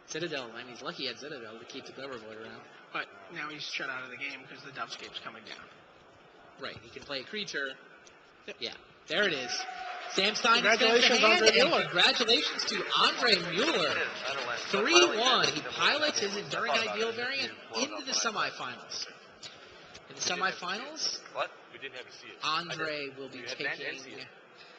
Citadel. I mean, he's lucky he had Citadel to keep the Glimmer Void around. But now he's shut out of the game because the Dovescape's coming down. Right. He can play a creature. Yep. Yeah. There it is. Sam Stein Congratulations, Andre Mueller. Congratulations to Andre Mueller. It is. I don't like 3-1. He pilots his Enduring Ideal variant into the semifinals. In the semifinals, What? We didn't have to see it. Andre will be You had land and taking see it.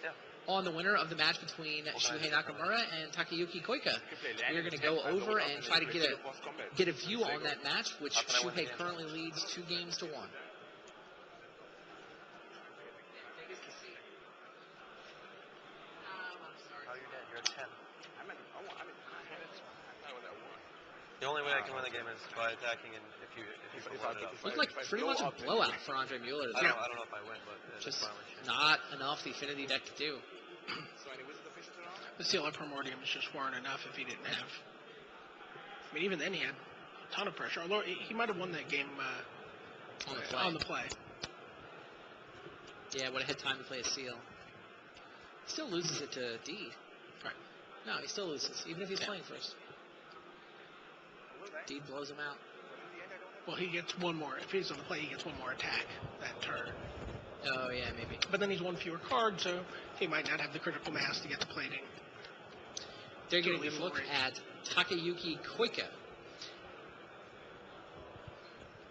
Yeah. on the winner of the match between Shuhei Nakamura and Takayuki Koike. You can play land We're and going to go tap, over up, and try to play get zero plus combat. get a view on that match, which How can I win the Shuhei game? currently leads 2-1. Oh, you're dead. You're at 10. I had it. I was at 1. The only way I can win the game is by attacking, and if you If blow I it get up. this Looked like If I pretty go much a up, then blowout you- for Andre Mueller. I don't know if I win, but it's Just probably shit. not enough the affinity deck to do. So any Wizard of Fishes around? The Seal of Primordiums just weren't enough if he didn't have. I mean, even then he had a ton of pressure. Although he might have won that game On the play. on the play. Yeah, would have had time to play a seal. Still loses it to Deed. Right. No, he still loses, even if he's playing first. Will they? Deed blows him out. But in the end, I don't have Well, he gets one more. If he's on the play, he gets one more attack that turn. Oh, yeah, maybe. But then he's one fewer card, so he might not have the critical mass to get the plating. They're getting Totally a look full at Takayuki Koike.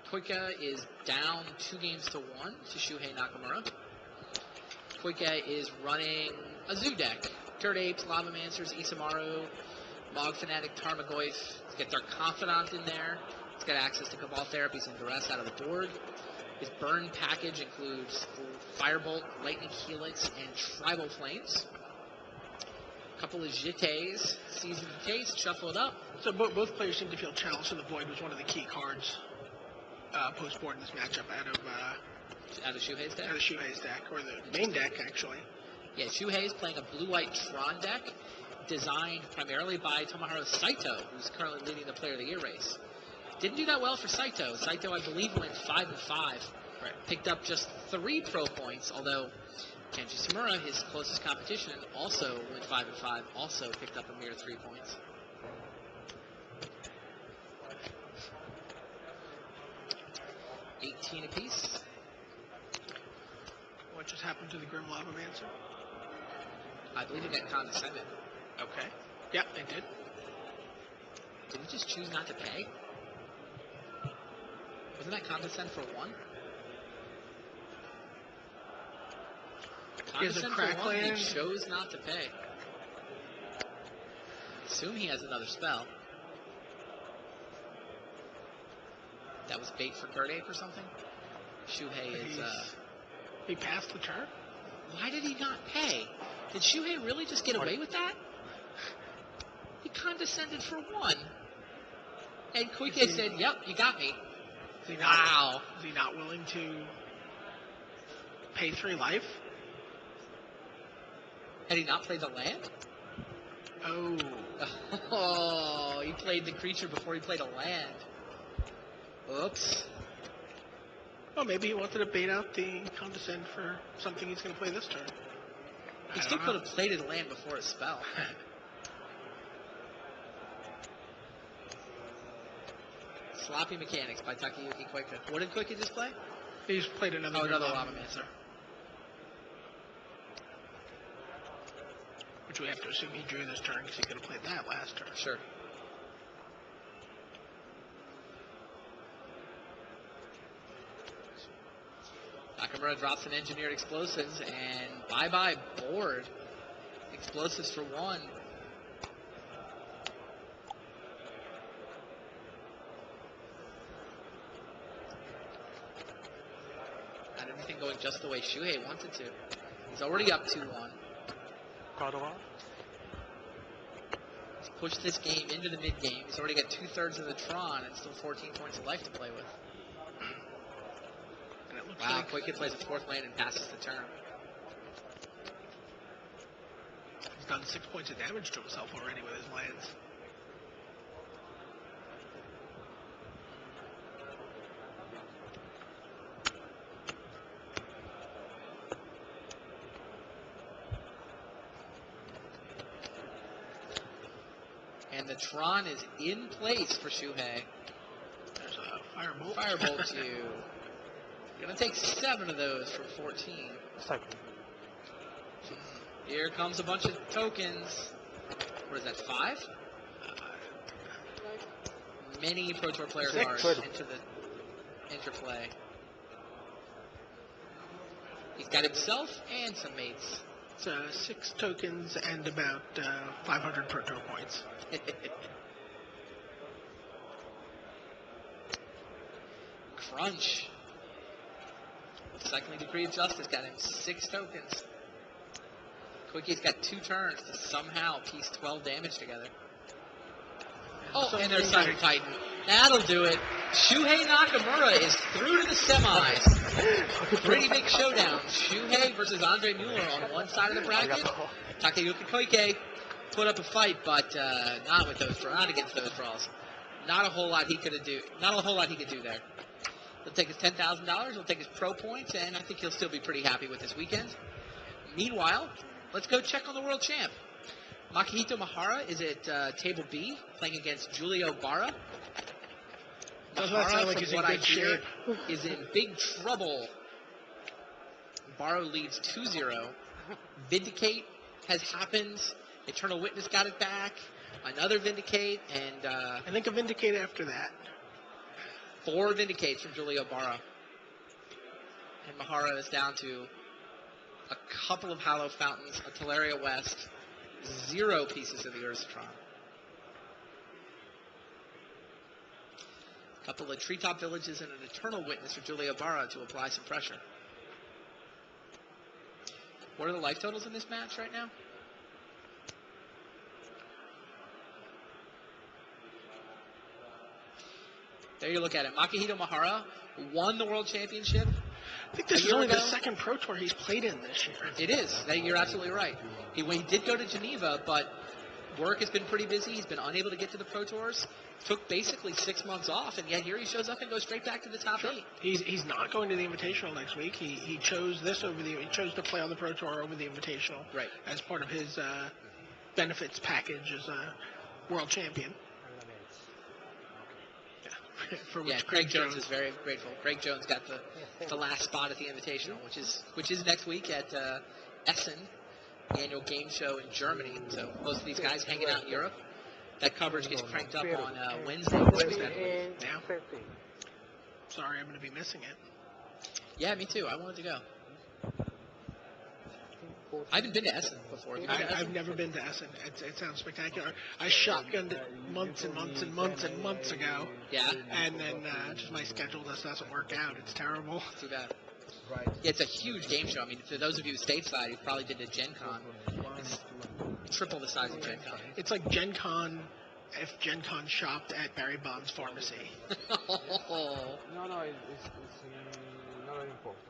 Koike is down 2-1 to Shuhei Nakamura. Koike is running a zoo deck. Dirt Apes, Lava Mancers, Isamaru, Mog Fanatic, Tarmogoyf. He's got their Confidant in there. He's got access to Cabal Therapies and Duress out of the board. His burn package includes Firebolt, Lightning Helix, and Tribal Flames. A couple of Jetés, Season of Taste, shuffle it up. So both players seem to feel challenged, so the Void was one of the key cards post-board in this matchup out of Shuhei's deck. Shuhei's deck, or the main deck, actually. Yeah, Shuhei is playing a blue-white Tron deck designed primarily by Tomoharu Saito, who's currently leading the Player of the Year race. Didn't do that well for Saito. Saito, I believe, went 5-5. Right. Picked up just 3 pro points, although Kenji Samura, his closest competition, also went 5-5, also picked up a mere 3 points. $18 apiece. What just happened to the Grim Lava Mancer? I believe it got condescended. Okay. Yep, they did. Did we just choose not to pay? Wasn't that condescend for 1? He has a Condescend for 1, crackland. he chose not to pay. Assume he has another spell. That was bait for Dirt Ape or something? Shuhei is, He passed the turn? Why did he not pay? Did Shuhei really just get away with that? He condescended for 1. And Koike said, yep, you got me. Is he Wow. Is he not willing to pay 3 life? Had he not played the land? Oh. Oh, he played the creature before he played a land. Oops. Well, maybe he wanted to bait out the condescend for something he's going to play this turn. He still could have played his land before his spell. Sloppy Mechanics by Takayuki Koike. What did Koike just play? He's played another Another Lava Lava Mancer. Mancer. Which we have to assume he drew this turn because he could have played that last turn. Sure. Nakamura drops an Engineered Explosives, and bye-bye board. Explosives for 1. Not everything going just the way Shuhei wanted to. He's already up 2-1. He's pushed this game into the mid-game. He's already got 2/3 of the Tron and still 14 points of life to play with. And it looks Wow, like Koike plays a 4th land and passes the turn. he's done 6 points of damage to himself already with his lands. And the Tron is in place for Shuhei. There's a Firebolt. Firebolt you. You're going to take 7 of those from 14. Here comes a bunch of tokens. What is that, 5? Many Pro Tour player 6. cards into the interplay. He's got himself and some mates. It's 6 tokens and about 500 Pro Tour points. Crunch. Cycling Decree of Justice got him 6 tokens. Koike's got 2 turns to somehow piece 12 damage together. Oh, and there's Thunder Titan. That'll do it. Shuhei Nakamura is through to the semis. Pretty big showdown. Shuhei versus Andre Mueller on one side of the bracket. Takayuki Koike put up a fight, but not with those not against those draws. Not a whole lot he could do. Not a whole lot he could do there. He'll take his $10,000. He'll take his pro points, and I think he'll still be pretty happy with this weekend. Meanwhile, let's go check on the world champ. Makihito Mahara is at table B, playing against Julio Barra. Doesn't that sound like from he's in what I good hear, shape? is in big trouble. Barra leads 2-0. Vindicate has happened. Eternal Witness got it back. Another Vindicate, and I think a Vindicate after that. 4 Vindicates from Julio Barra. And Mahara is down to a couple of Hallow Fountains, a Teleria West, 0 pieces of the Ursatron. A couple of Treetop Villages and an Eternal Witness for Julio Barra to apply some pressure. What are the life totals in this match right now? There you look at it. Makihito Mahara won the World Championship. I think this A is year only the ago? second Pro Tour he's played in this year. It is. You're absolutely right. He did go to Geneva, but work has been pretty busy. He's been unable to get to the Pro Tours. Took basically 6 months off, and yet here he shows up and goes straight back to the top 8. He's not going to the Invitational next week. He chose this over the. He chose to play on the Pro Tour over the Invitational, Right. as part of his benefits package as a world champion. Yeah, for which Yeah, Craig Jones is very grateful. Craig Jones got the last spot at the Invitational, which is next week at Essen, the annual game show in Germany. So most of these guys hanging out in Europe. That coverage gets cranked up on Wednesday this week. Yeah. Sorry, I'm going to be missing it. Yeah, me too. I wanted to go. I haven't been to Essen before. Have you been to Essen? I've never been to Essen. It sounds spectacular. I shotgunned it months and months and months and months ago. Yeah? And then just my schedule just doesn't work out. It's terrible. Too bad. Yeah, it's a huge game show. I mean, for those of you stateside who've probably been to Gen Con, it's triple the size of Gen Con. It's like Gen Con if Gen Con shopped at Barry Bond's pharmacy. No, it's not important.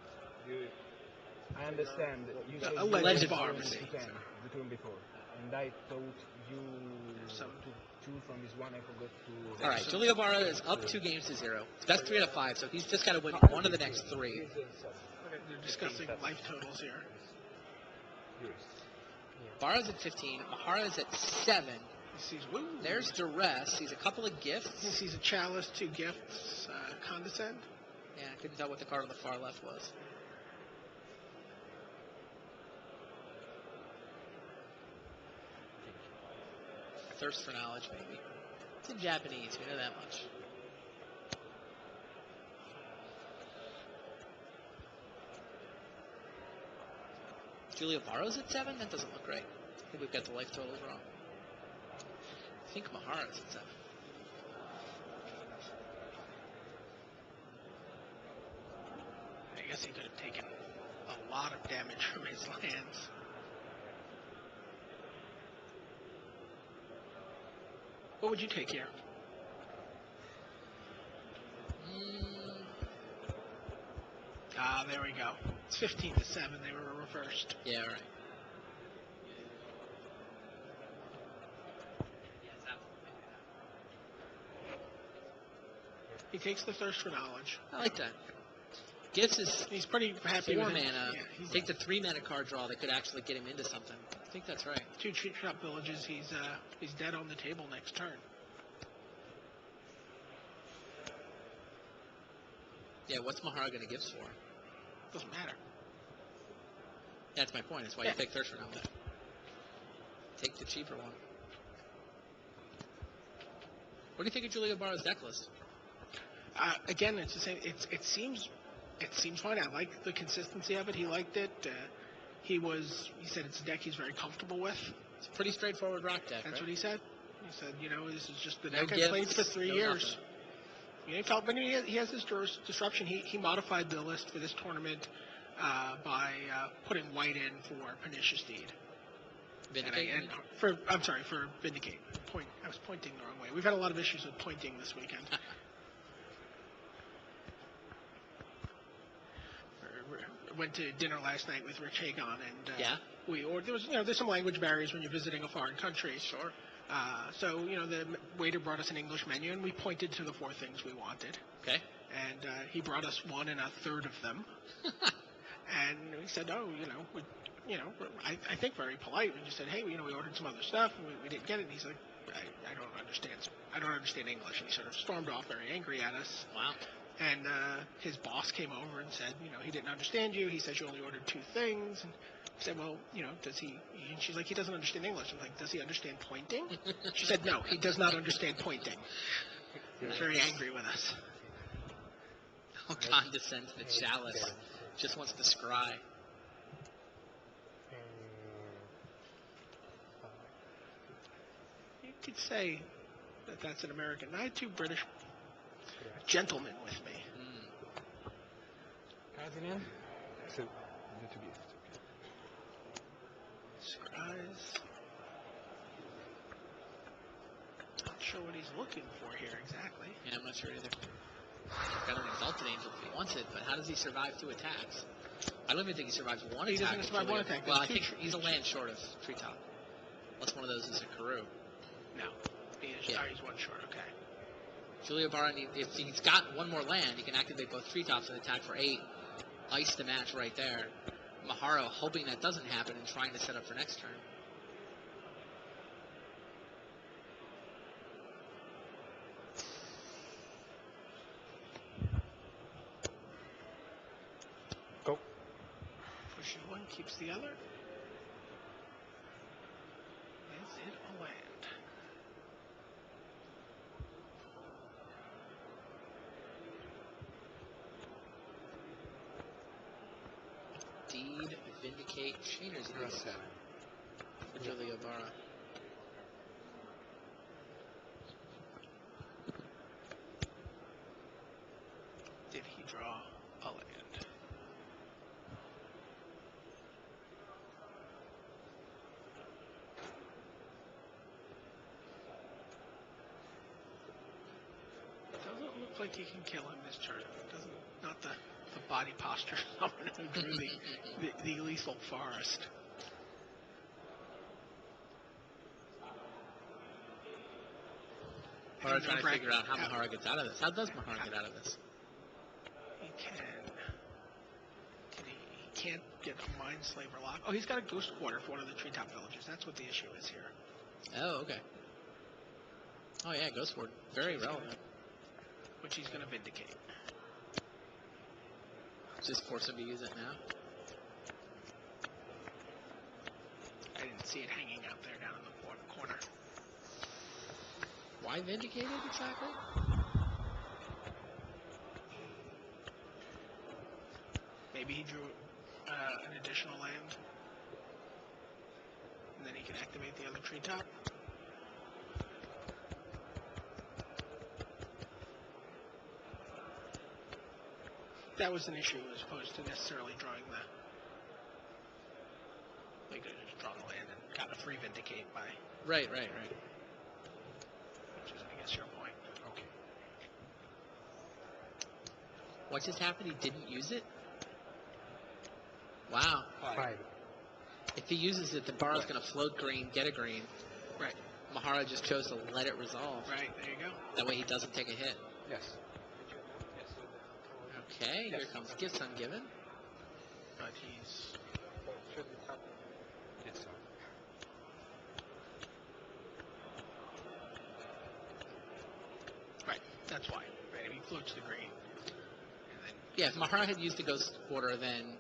I understand. You said Alleged you pharmacy. the turn before, and I thought you to choose from this one. I forgot to. All right, Julio Barra is up 2 games to 0. It's best 3 out of 5, so he's just got to win one of the next 3. They're discussing life totals here. Barra's at 15. Mahara's at 7. He sees, woo. There's duress. Sees a couple of He gifts. sees a chalice, 2 gifts, condescend. Yeah, I couldn't tell what the card on the far left was. Thirst for knowledge, maybe. It's in Japanese. We know that much. Julia Barrow's at 7? That doesn't look right. I think we've got the life totals wrong. I think Mahara's at 7. I guess he could have taken a lot of damage from his lands. What would you take here? Ah, there we go. It's 15-7. They were reversed. Yeah, right. He takes the thirst for knowledge. I like that. Gifts is He's pretty happy 4 with it. mana. Yeah, he's Take the 3 mana card draw that could actually get him into something. I think that's right. 2 treat shop villages. He's dead on the table next turn. Yeah, what's Mahara going to gifts for? Doesn't matter. That's my point. That's why Yeah. you take thirst for knowledge. Take the cheaper one. What do you think of Julia Barrow's deck list? Again, it's the same. It seems fine. I like the consistency of it. He liked it. He said it's a deck he's very comfortable with. It's a pretty straightforward rock deck, That's right? what he said. He said, this is just the No deck I played gifts, for 3 no years. nothing. He felt, but he has this disruption. He modified the list for this tournament by putting white in for Pernicious Deed. Vindicate? For Vindicate. I was pointing the wrong way. We've had a lot of issues with pointing this weekend. Went to dinner last night with Rich Hagon, and Yeah. there's some language barriers when you're visiting a foreign country. Sure. So the waiter brought us an English menu, and we pointed to the 4 things we wanted. Okay. And he brought us 1 1/3 of them. And we said, I think very polite. We just said, hey, we ordered some other stuff, and we didn't get it. And he's like, I don't understand. I don't understand English. And he sort of stormed off very angry at us. Wow. And his boss came over and said, he didn't understand you. He says you only ordered 2 things. And I said, well, does he? And she's like, he doesn't understand English. I'm like, does he understand pointing? She said, no, he does not understand pointing. He was very angry with us. Oh, condescend to the chalice. Just wants to scry. You could say that that's an American. I had 2 British gentlemen with me. Cardinal? So, little gift. Scries. Not sure what he's looking for here exactly. Yeah, I'm not sure either. Got an Exalted Angel if he wants it, but how does he survive 2 attacks? I don't even think he survives 1 He attack. doesn't survive 1 attack. Well, I There's think he's a land short of Treetop. Unless one of those is a Karoo. No. He's 1 short, okay. Julia Barra, if he's got 1 more land, he can activate both Treetops and attack for 8. Ice the match right there. Mahara hoping that doesn't happen and trying to set up for next turn. Go. Pushes 1, keeps the other. Is it a land? Deed, Vindicate, Chainer's Deed. For Julia Barra. Did he draw a land? Doesn't look like he can kill him this turn. Not the body posture someone who drew the lethal forest. Mahara trying to figure out how Mahara gets out of this. How does Mahara get out of this? He can. He can't get a Mindslaver lock. Oh, he's got a Ghost Quarter for one of the Treetop Villages. That's what the issue is here. Oh, okay. Oh, yeah, Ghost Ward. Very relevant. Which he's going to Vindicate. Just force him to use it now. I didn't see it hanging out there down in the corner. Why Vindicate it exactly? Maybe he drew an additional land. And then he can activate the other treetop. That was an issue as opposed to necessarily drawing the... They could have just drawn the land and got a free Vindicate by... Right. Which is, I guess, your point. Okay. What just happened? He didn't use it? Wow. 5. If he uses it, then Barra's going to float green, get a green. Right. Mahara just chose to let it resolve. Right, there you go. That way he doesn't take a hit. Yes. Okay, here comes Gifts Ungiven. But he's... Yes, sir. Right, that's why. Right, he floats the green. And then... Yeah, if Mahara had used the Ghost Quarter, then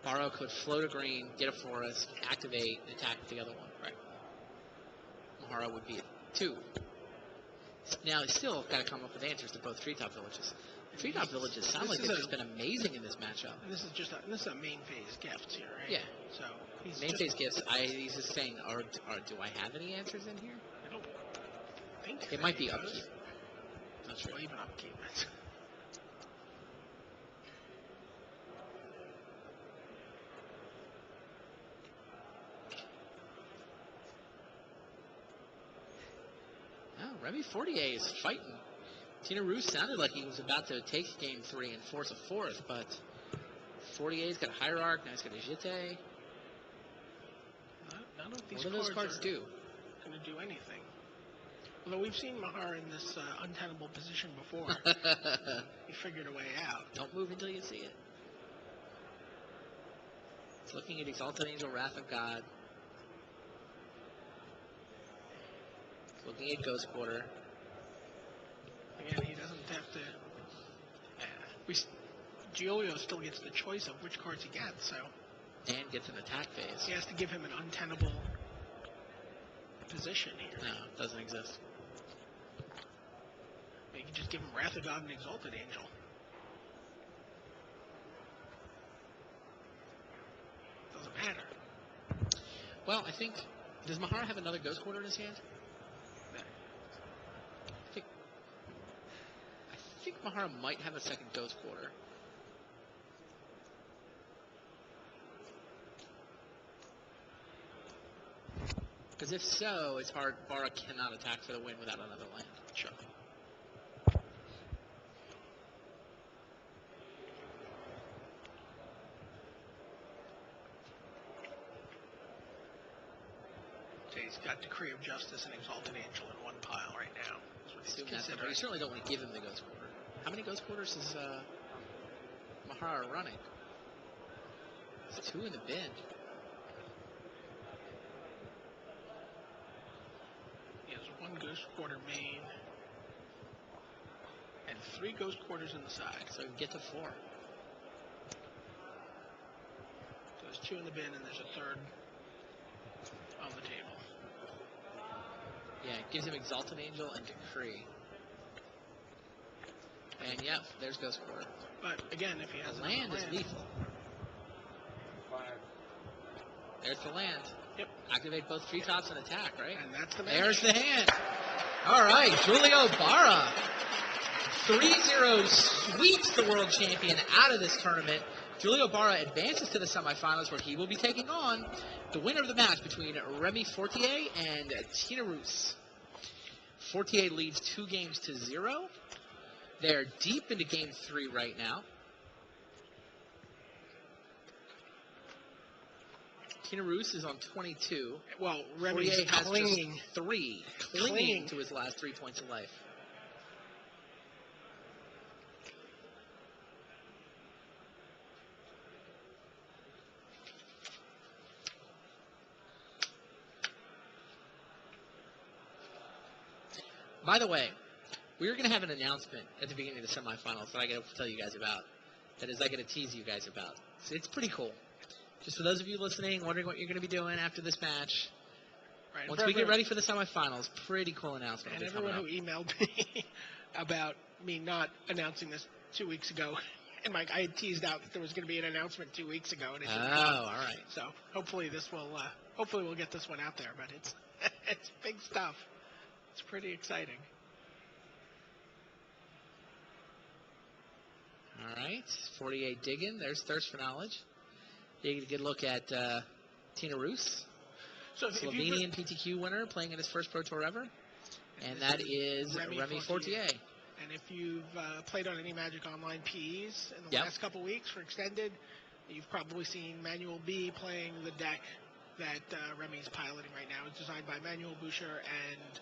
Barra could float a green, get a forest, activate, attack the other one. Right. Mahara would be at 2. Now, he's still got to come up with answers to both Treetop Villages. Treetop Villages sound like they've just been amazing in this matchup. And this is just a main phase gift here, right? Yeah. So he's Main just, phase gifts, he's just saying, do I have any answers in here? I don't think It might be he upkeep. does. Not sure. Well, even upkeep. Oh, Remy Fortier is fighting. Tina Roos sounded like he was about to take game 3 and force a 4th, but Fortier's got a Hierarch, now he's got a Jete. None of these What do those cards are do? going to do anything. Although we've seen Mahar in this untenable position before. He figured a way out. Don't move until you see it. He's looking at Exalted Angel, Wrath of God. He's looking at Ghost Quarter. Again, he doesn't have to... Giolio still gets the choice of which cards he gets, so... And gets an attack phase. He has to give him an untenable position here. No, it doesn't exist. You can just give him Wrath of God and Exalted Angel. Doesn't matter. Well, I think... Does Mahara have another Ghost Quarter in his hand? I think Mahara might have a second Ghost Quarter. Because if so, it's hard. Barra cannot attack for the win without another land. Sure. So he's got Decree of Justice and Exalted Angel in one pile right now. That's what he's Assume that's considering. you certainly don't want to give him the Ghost Quarter. How many Ghost Quarters is Mahara running? It's 2 in the bin. He has 1 Ghost Quarter main and 3 Ghost Quarters in the side. So he can get to 4. So there's 2 in the bin and there's a 3rd on the table. Yeah, it gives him Exalted Angel and Decree. And yeah, there's Ghost Quarter. But again, if he has The another land is lethal. 5. There's the land. Yep. Activate both treetops and attack, right? And that's the There's the hand. All right, Julio Barra. 3-0 sweeps the world champion out of this tournament. Julio Barra advances to the semifinals where he will be taking on the winner of the match between Remy Fortier and Tina Roos. Fortier leads 2-0. They're deep into game 3 right now. Tina Roos is on 22. Well, Remy's Fortier has clinging. just 3, clinging to his last 3 points of life. By the way, we're going to have an announcement at the beginning of the semifinals that I got to tell you guys about. That is, I got to tease you guys about. So it's pretty cool. Just for those of you listening, wondering what you're going to be doing after this match. Right. Once we get ready for the semifinals, pretty cool announcement. And everyone who emailed me about me not announcing this 2 weeks ago, and Mike, I had teased out that there was going to be an announcement 2 weeks ago, and it didn't come. All right. So hopefully we'll get this one out there, but it's big stuff. It's pretty exciting. All right, 48 digging. There's Thirst for Knowledge. You get a good look at Tina Roos, Slovenian PTQ winner, playing in his first Pro Tour ever. And that is Remy Fortier. And if you've played on any Magic Online PEs in the last couple weeks for Extended, you've probably seen Manuel B playing the deck that Remy's piloting right now. It's designed by Manuel Boucher and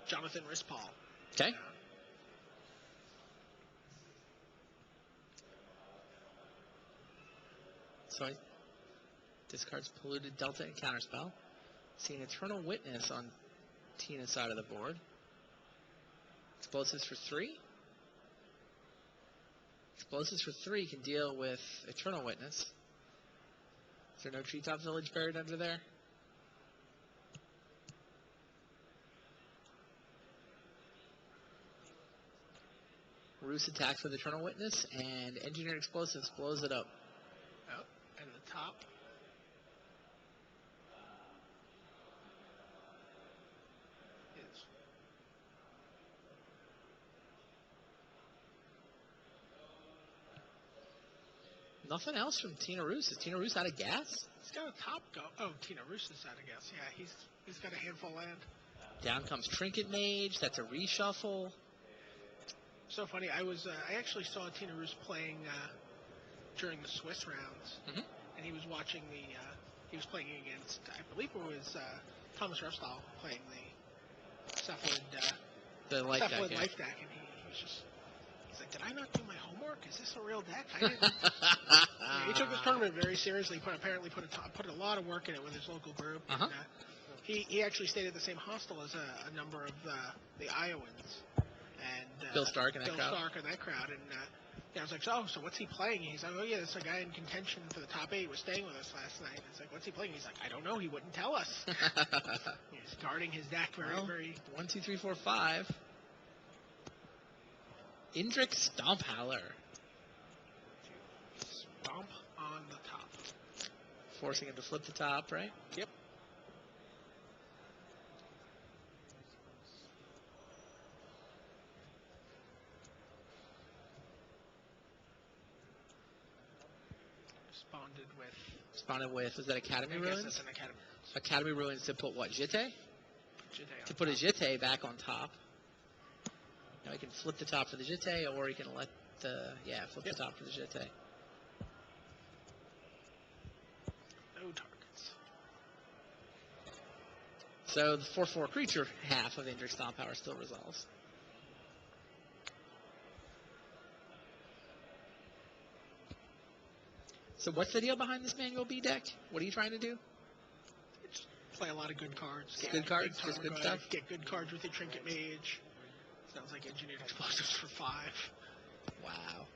Jonathan Rispal. Okay. So discards Polluted Delta and Counterspell. See an Eternal Witness on Tina's side of the board. Explosives for 3. Explosives for 3 can deal with Eternal Witness. Is there no Treetop Village buried under there? Roos attacks with Eternal Witness, and Engineered Explosives blows it up. Oh, and the top. Nothing else from Tina Roos. Is Tina Roos out of gas? He's got a top go. Oh, Tina Roos is out of gas. Yeah, he's got a handful of land. Down comes Trinket Mage. That's a reshuffle. So funny. I actually saw Tina Roos playing during the Swiss rounds, and he was watching he was playing against, I believe it was Thomas Rustall playing the Cephalid life deck, and he's like, did I not do my homework? Is this a real deck? I didn't. He took this tournament very seriously. Apparently put a lot of work in it with his local group. And, he actually stayed at the same hostel as a number of the Iowans. And Bill Stark and that crowd. And I was like, so what's he playing? And he's like, oh yeah, there's a guy in contention for the top 8 was staying with us last night. It's like, what's he playing? He's like, I don't know. He wouldn't tell us. He's guarding his deck very. 1, 2, 3, 4, 5. Indrik Stomphowler. Stomp on the top. Forcing him to flip the top, right? Yep. Responded with, was that Academy Ruins? That's an Academy. Academy Ruins to put what, Jitte? To put his Jitte back on top. Now he can flip the top for the Jitte, or he can let the, flip the top for the Jitte. No targets. So the 4/4 creature half of Indrik Stomphowler still resolves. So what's the deal behind this Manuel B deck? What are you trying to do? Just play a lot of good cards. Good cards? Just good stuff? Get good cards with your Trinket Mage. Sounds like Engineered Explosives for 5. Wow.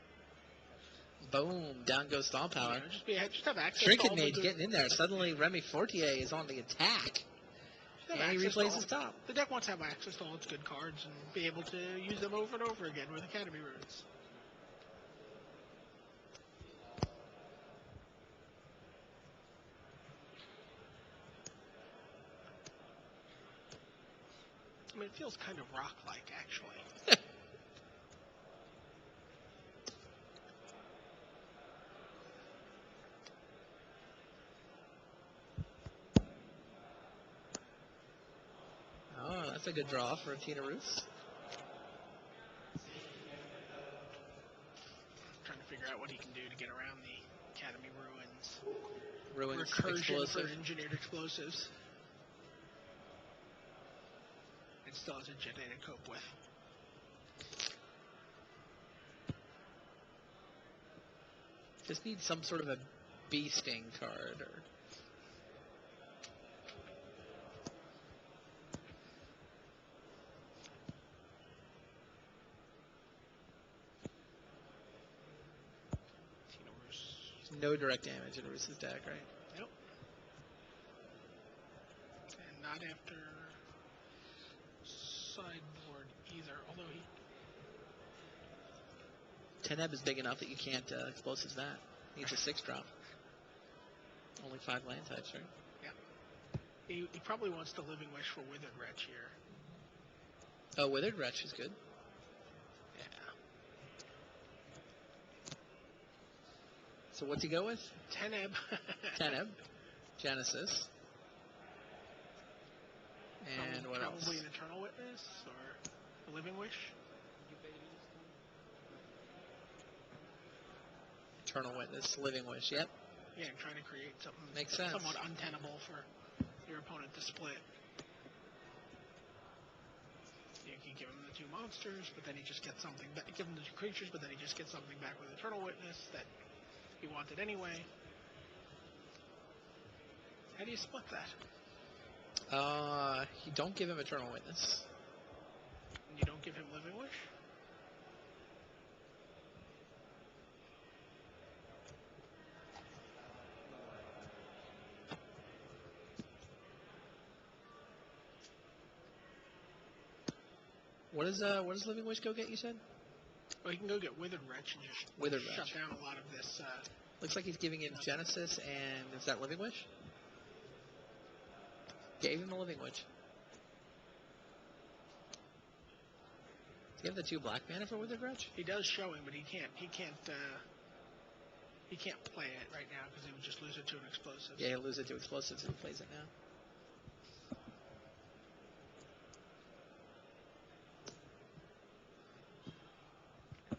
Boom. Down goes Stomphowler. Just have access Trinket Mage getting in there. Suddenly Remy Fortier is on the attack. And he replays his top. The deck wants to have access to all its good cards and be able to use them over and over again with Academy Ruins. I mean, it feels kind of rock-like, actually. Oh, that's a good draw for Tina Roos. Trying to figure out what he can do to get around the Academy Ruins. Recursion for Engineered Explosives. It still has a Jitte to cope with. Just need some sort of a beasting card or. no direct damage in Roos's deck, right? Nope. And not after sideboard either, although he... Teneb is big enough that you can't explosives that. It's a 6-drop. Only 5 land types, right? He probably wants the Living Wish for Withered Wretch here. Oh, Withered Wretch is good. Yeah. So what's he go with? Teneb. Teneb. Genesis. And what else? Probably an Eternal Witness or a Living Wish. Eternal Witness, Living Wish, yep. Yeah, and trying to create something Makes sense. somewhat untenable for your opponent to split. You can give him the 2 monsters, but then he just gets something back. Give him the 2 creatures, but then he just gets something back with Eternal Witness that he wanted anyway. How do you split that? You don't give him Eternal Witness. And you don't give him Living Wish? What does Living Wish go get, you said? Well, he can go get Withered Wretch and just Withered shut Wretch. down a lot of this. Looks like he's giving him Genesis and is that Living Wish? Gave him the Living Wish. Do you have the 2 black mana for Withered Wretch? He does show him, but he can't play it right now because he would just lose it to an explosive. Yeah, he'll lose it to explosives if he plays it now.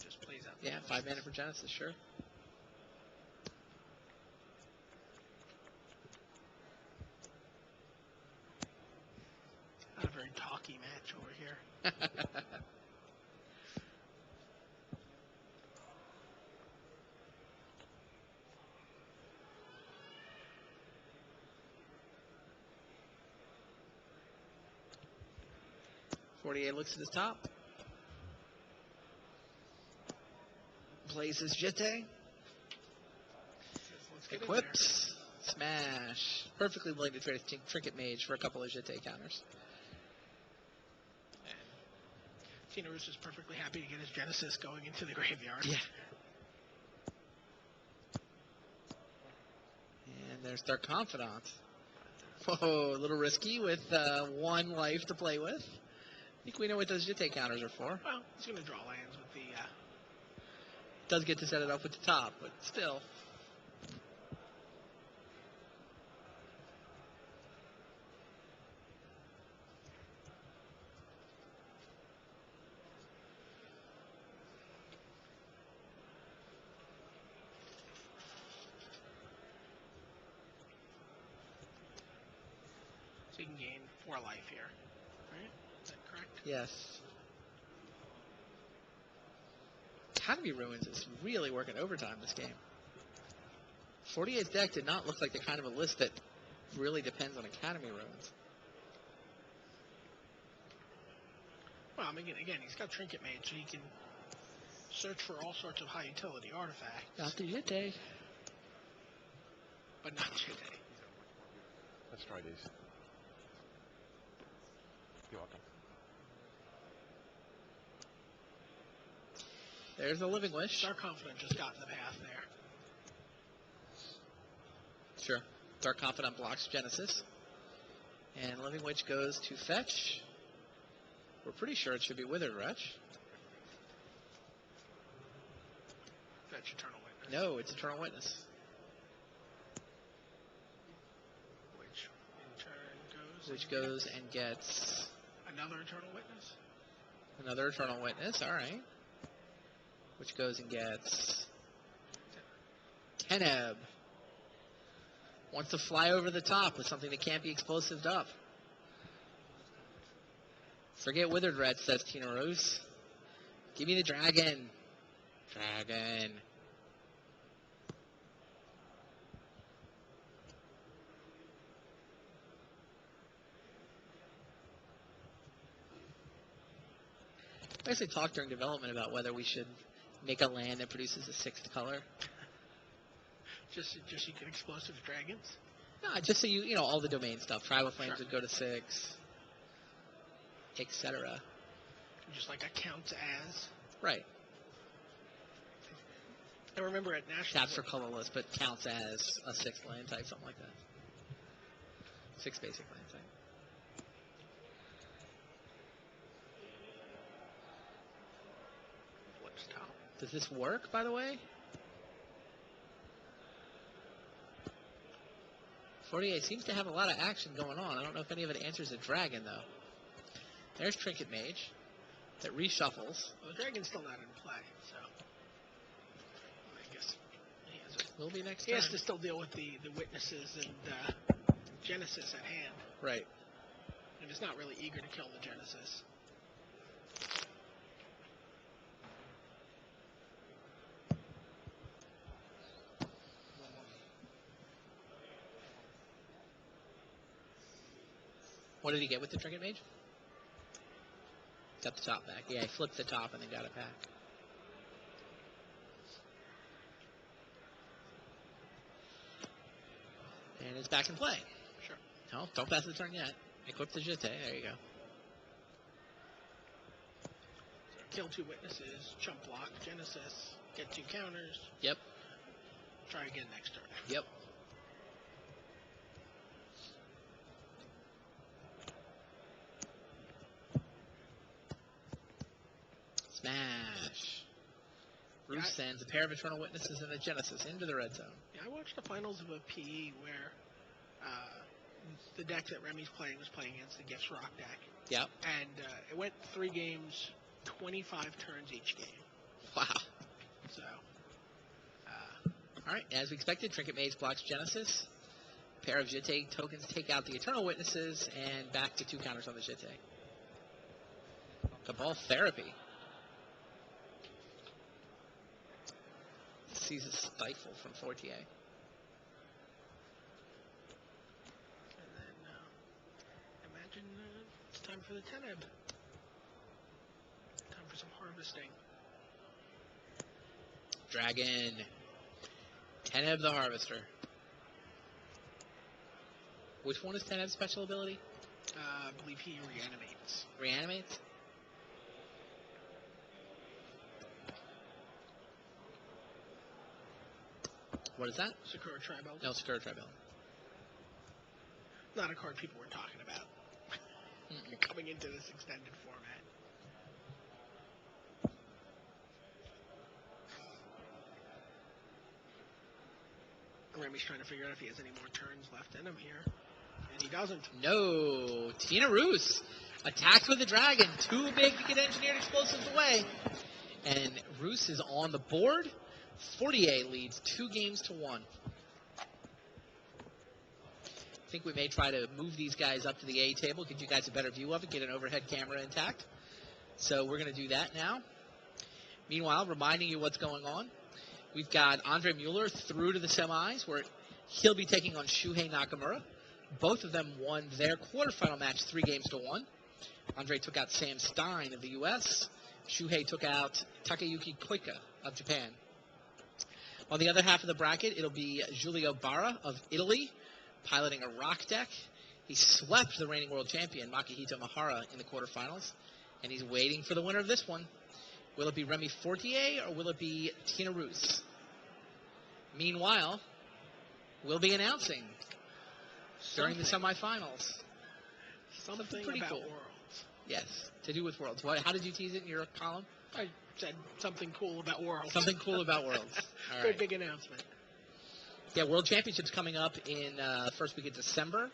Just plays out. Yeah, 5 mana for Genesis, sure. Not a very talky match over here. 48 looks at his top. Plays his Jete. Let's get in Equips. Smash. Perfectly willing to trade a Trinket Mage for a couple of Jete counters. there. And Tina Roos is perfectly happy to get his Genesis going into the graveyard. Yeah. And there's their Confidant. Whoa, a little risky with 1 life to play with. I think we know what those Jete counters are for. Well, he's going to draw lands with the... Does get to set it up with the top, but still. So he can gain 4 life here. Right? Is that correct? Yes. Academy Ruins is really working overtime this game. 48's deck did not look like the kind of a list that really depends on Academy Ruins. Well, I mean, again, he's got Trinket Mage, so he can search for all sorts of high utility artifacts. Not the Jete. But not today. Let's try this. You're welcome. There's a Living Wish. Dark Confidant just got in the path there. Sure. Dark Confidant blocks Genesis. And Living Witch goes to fetch. We're pretty sure it should be Withered Wretch. Fetch Eternal Witness. No, it's Eternal Witness. Which in turn goes... Which goes and gets Another Eternal Witness? another Eternal Witness. All right. Which goes and gets Teneb. Wants to fly over the top with something that can't be explosived up. Forget Withered Wretch, says Tina Rose. Give me the dragon. Dragon. I actually talked during development about whether we should make a land that produces a 6th color. Just you get explosive dragons. No, just so you know all the domain stuff. Tribal Flames Sure. would go to 6, etc. Just like a count as. Right. I remember at National. Taps for colorless, but counts as a 6th land type, something like that. 6 basic land type. Flips top. Does this work, by the way? 48 seems to have a lot of action going on. I don't know if any of it answers a dragon, though. There's Trinket Mage that reshuffles. Well, the dragon's still not in play, so I guess he has a, Will be next he turn. has to still deal with the witnesses and Genesis at hand. Right. And it's not really eager to kill the Genesis. What did he get with the Trinket Mage? Got the top back. Yeah, he flipped the top and then got it back. And it's back in play. Sure. No, don't pass the turn yet. Equip the Jete. There you go. Kill 2 witnesses, chump block Genesis, get 2 counters, Yep. try again next turn. Yep. Smash. Bruce Yeah, sends a pair of Eternal Witnesses and a Genesis into the red zone. Yeah, I watched the finals of a PE where the deck that Remy's playing was playing against the Gifts Rock deck. Yep. And it went 3 games, 25 turns each game. Wow. So, All right, as we expected, Trinket Mage blocks Genesis. Pair of Jete tokens take out the Eternal Witnesses, and back to 2 counters on the Jete. Cabal Therapy. Sees a stifle from Fortier. and then imagine it's time for the Teneb. Time for some harvesting. Dragon. Teneb the Harvester. Which one is Teneb's special ability? I believe he reanimates. Reanimates? What is that? Sakura Tribal. No, Sakura Tribal. Not a card people were talking about coming into this extended format. Remy's trying to figure out if he has any more turns left in him here. And he doesn't. No. Tina Roos attacks with the dragon. Too big to get engineered explosives away. And Roos is on the board. Fortier leads 2 games to 1. I think we may try to move these guys up to the A table, give you guys a better view of it, get an overhead camera intact. So we're going to do that now. Meanwhile, reminding you what's going on. We've got Andre Mueller through to the semis, where he'll be taking on Shuhei Nakamura. Both of them won their quarterfinal match 3 games to 1. Andre took out Sam Stein of the U.S. Shuhei took out Takayuki Koika of Japan. On the other half of the bracket, it'll be Giulio Barra of Italy, piloting a rock deck. He swept the reigning world champion, Makihito Mahara, in the quarterfinals, and he's waiting for the winner of this one. Will it be Remy Fortier or will it be Tina Roos? Meanwhile, we'll be announcing during the semifinals. Something pretty about cool. Worlds. Yes, to do with Worlds. How did you tease it in your column? I said something cool about Worlds. Something cool about Worlds. All Very right. big announcement. Yeah, World Championships coming up in first week of December.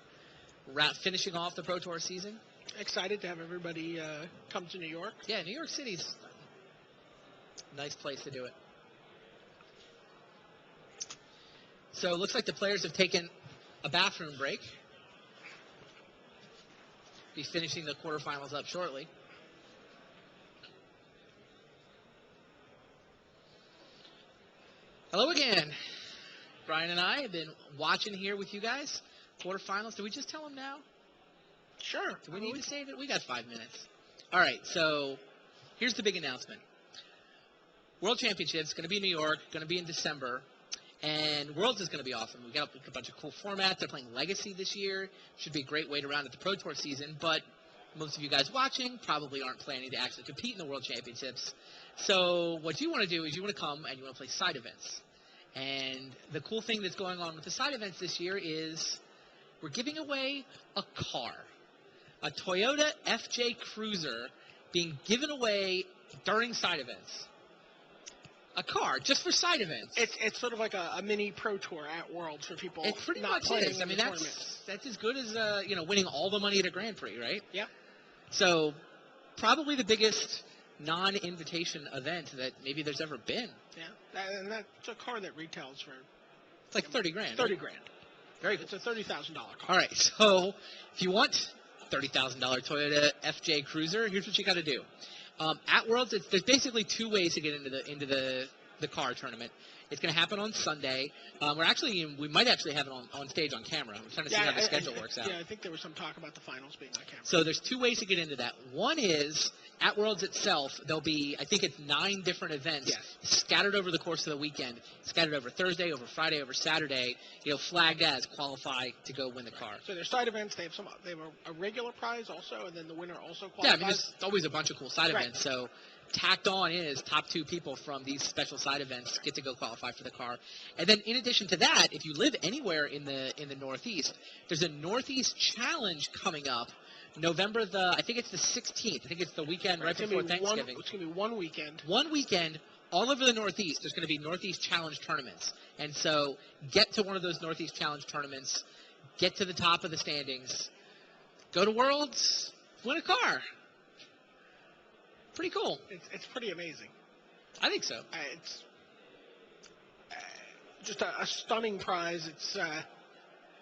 Finishing off the Pro Tour season. Excited to have everybody come to New York. Yeah, New York City's a nice place to do it. So it looks like the players have taken a bathroom break. Be finishing the quarterfinals up shortly. Hello again. Brian and I have been watching here with you guys. Quarterfinals. Do we just tell them now? Sure. Do we need to save it? We got 5 minutes. All right, so here's the big announcement. World Championships going to be in New York, going to be in December. And Worlds is going to be awesome. We got a bunch of cool formats. They're playing Legacy this year. Should be a great way to round out the Pro Tour season. But most of you guys watching probably aren't planning to actually compete in the World Championships. So what you want to do is you want to come and you want to play side events. And the cool thing that's going on with the side events this year is we're giving away a car. A Toyota FJ Cruiser being given away during side events. A car, just for side events. It's sort of like a mini Pro Tour at Worlds for people It pretty not much playing is. I in mean, the tournament. that's as good as winning all the money at a Grand Prix, right? Yeah. So probably the biggest non-invitation event that maybe there's ever been. Yeah, and that's a car that retails for It's like 30 grand. 30 grand. Very cool. It's a $30,000 car. All right, so if you want $30,000 Toyota FJ Cruiser, here's what you got to do. At Worlds, there's basically two ways to get into the car tournament. It's going to happen on Sunday. We might actually have it on stage on camera. I'm trying to see how the schedule works out. Yeah, I think there was some talk about the finals being on camera. So there's two ways to get into that. One is at Worlds itself, there'll be, I think it's 9 different events scattered over the course of the weekend, scattered over Thursday, over Friday, over Saturday, flagged as qualify to go win the car. So their side events, they have a regular prize also, and then the winner also qualifies. Yeah, I mean, there's always a bunch of cool side events. So tacked on is top 2 people from these special side events get to go qualify for the car. And then in addition to that, if you live anywhere in the Northeast, there's a Northeast Challenge coming up November I think it's the 16th. I think it's the weekend right before Thanksgiving. It's going to be one weekend. One weekend, all over the Northeast, there's going to be Northeast Challenge tournaments. And so get to one of those Northeast Challenge tournaments, get to the top of the standings, go to Worlds, win a car. Pretty cool. It's pretty amazing. I think so. It's just a stunning prize.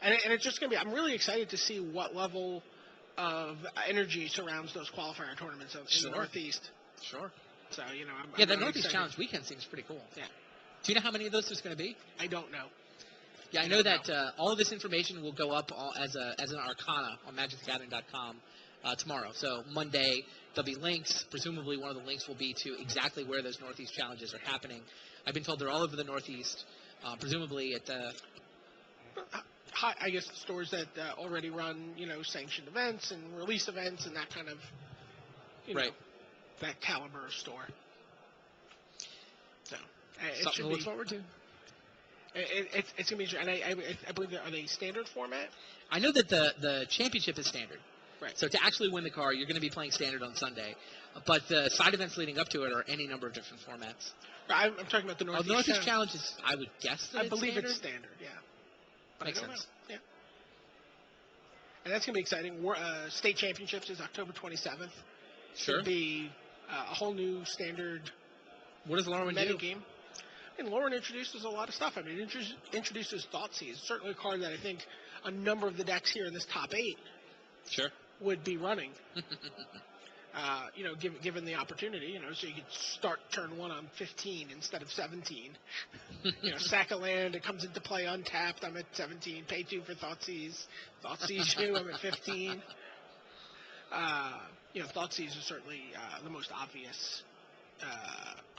And it's just going to be, I'm really excited to see what level of energy surrounds those qualifier tournaments in the Northeast. Sure. So, I'm the really Northeast excited. Challenge weekend seems pretty cool. Yeah. Do you know how many of those there's going to be? I don't know. Yeah, I know that all of this information will go up as an arcana on magicthegathering.com tomorrow. So Monday, there'll be links. Presumably one of the links will be to exactly where those Northeast Challenges are happening. I've been told they're all over the Northeast, presumably at I guess the stores that already run, sanctioned events and release events and that kind of, right. That caliber of store. So Something to look forward to. It's going to be, and I believe are they standard format? I know that the championship is standard. Right. So to actually win the car, you're going to be playing standard on Sunday. But the side events leading up to it are any number of different formats. I'm talking about the Northeast. The Northeast Challenge is, I would guess that I believe it's standard, yeah. But Makes I don't sense. know. Yeah. And that's going to be exciting. State Championships is October 27th. Sure. It'll be a whole new standard What does Lauren meta do? game. And Lauren introduces a lot of stuff. I mean, it introduces Thoughtseize. Certainly a card that I think a number of the decks here in this top 8 Sure. would be running. Given the opportunity, so you could start turn 1 on 15 instead of 17. Sack a land, it comes into play untapped, I'm at 17, pay 2 for Thoughtseize. Thoughtseize you, I'm at 15. Thoughtseize is certainly the most obvious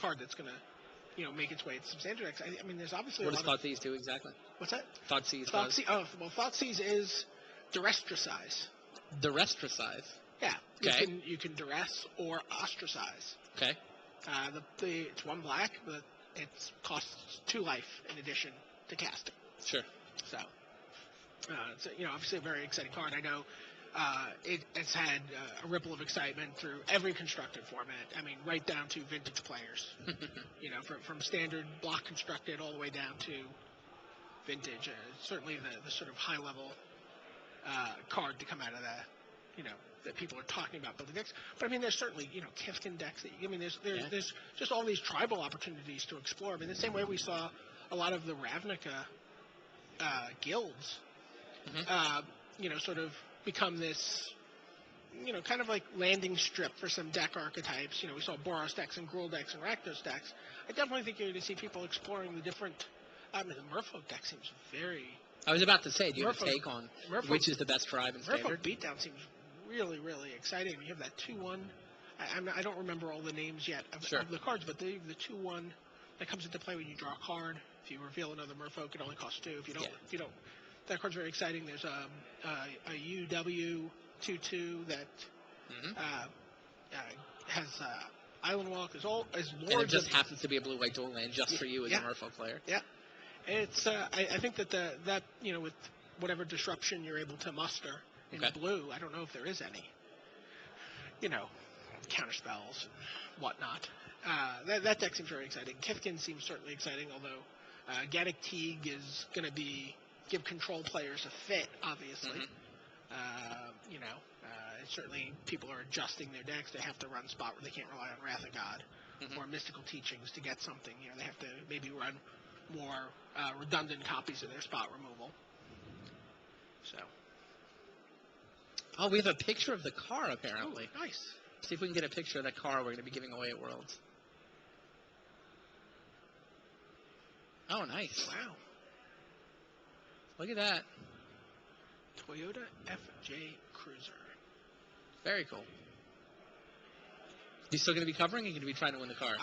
card that's going to, make its way to some standard decks. I mean, there's obviously What a does lot Thoughtseize do exactly? What's that? Thoughtseize. Thoughtseize is Duress-Tricize. Duress-Tricize. Yeah. Okay. You can duress or ostracize. Okay. It's 1 black, but it costs 2 life in addition to casting. Sure. So, it's obviously a very exciting card. I know it's had a ripple of excitement through every constructed format. I mean, right down to vintage players. From standard block constructed all the way down to vintage. Certainly the sort of high level card to come out of that. That people are talking about building decks. But I mean, there's certainly, Kifkin decks. There's just all these tribal opportunities to explore. I mean, the same way we saw a lot of the Ravnica guilds, sort of become this, kind of like landing strip for some deck archetypes. We saw Boros decks and Gruul decks and Rakdos decks. I definitely think you're going to see people exploring the different. I mean, the Merfolk deck seems very. I was about to say, do you have a take on which is the best tribe in standard? Merfolk Beatdown seems really, really exciting. You have that 2/1. I don't remember all the names yet of the cards, but the 2/1 that comes into play when you draw a card. If you reveal another Merfolk, it only costs 2. If you don't, that card's very exciting. There's a UW22 that has Island Walk as Lords. And it just happens to be a blue-white dual land just for you as a Merfolk player. Yeah. It's I think that that with whatever disruption you're able to muster in blue, I don't know if there is any. Counter spells and whatnot. That deck seems very exciting. Kithkin seems certainly exciting, although Gaddock Teague is going to give control players a fit, obviously. Certainly people are adjusting their decks. They have to run spot where they can't rely on Wrath of God or Mystical Teachings to get something. They have to maybe run more redundant copies of their spot removal. So. Oh, we have a picture of the car, apparently. Oh, nice. See if we can get a picture of that car we're going to be giving away at Worlds. Oh, nice. Wow. Look at that. Toyota FJ Cruiser. Very cool. You still going to be covering, or are you going to be trying to win the car?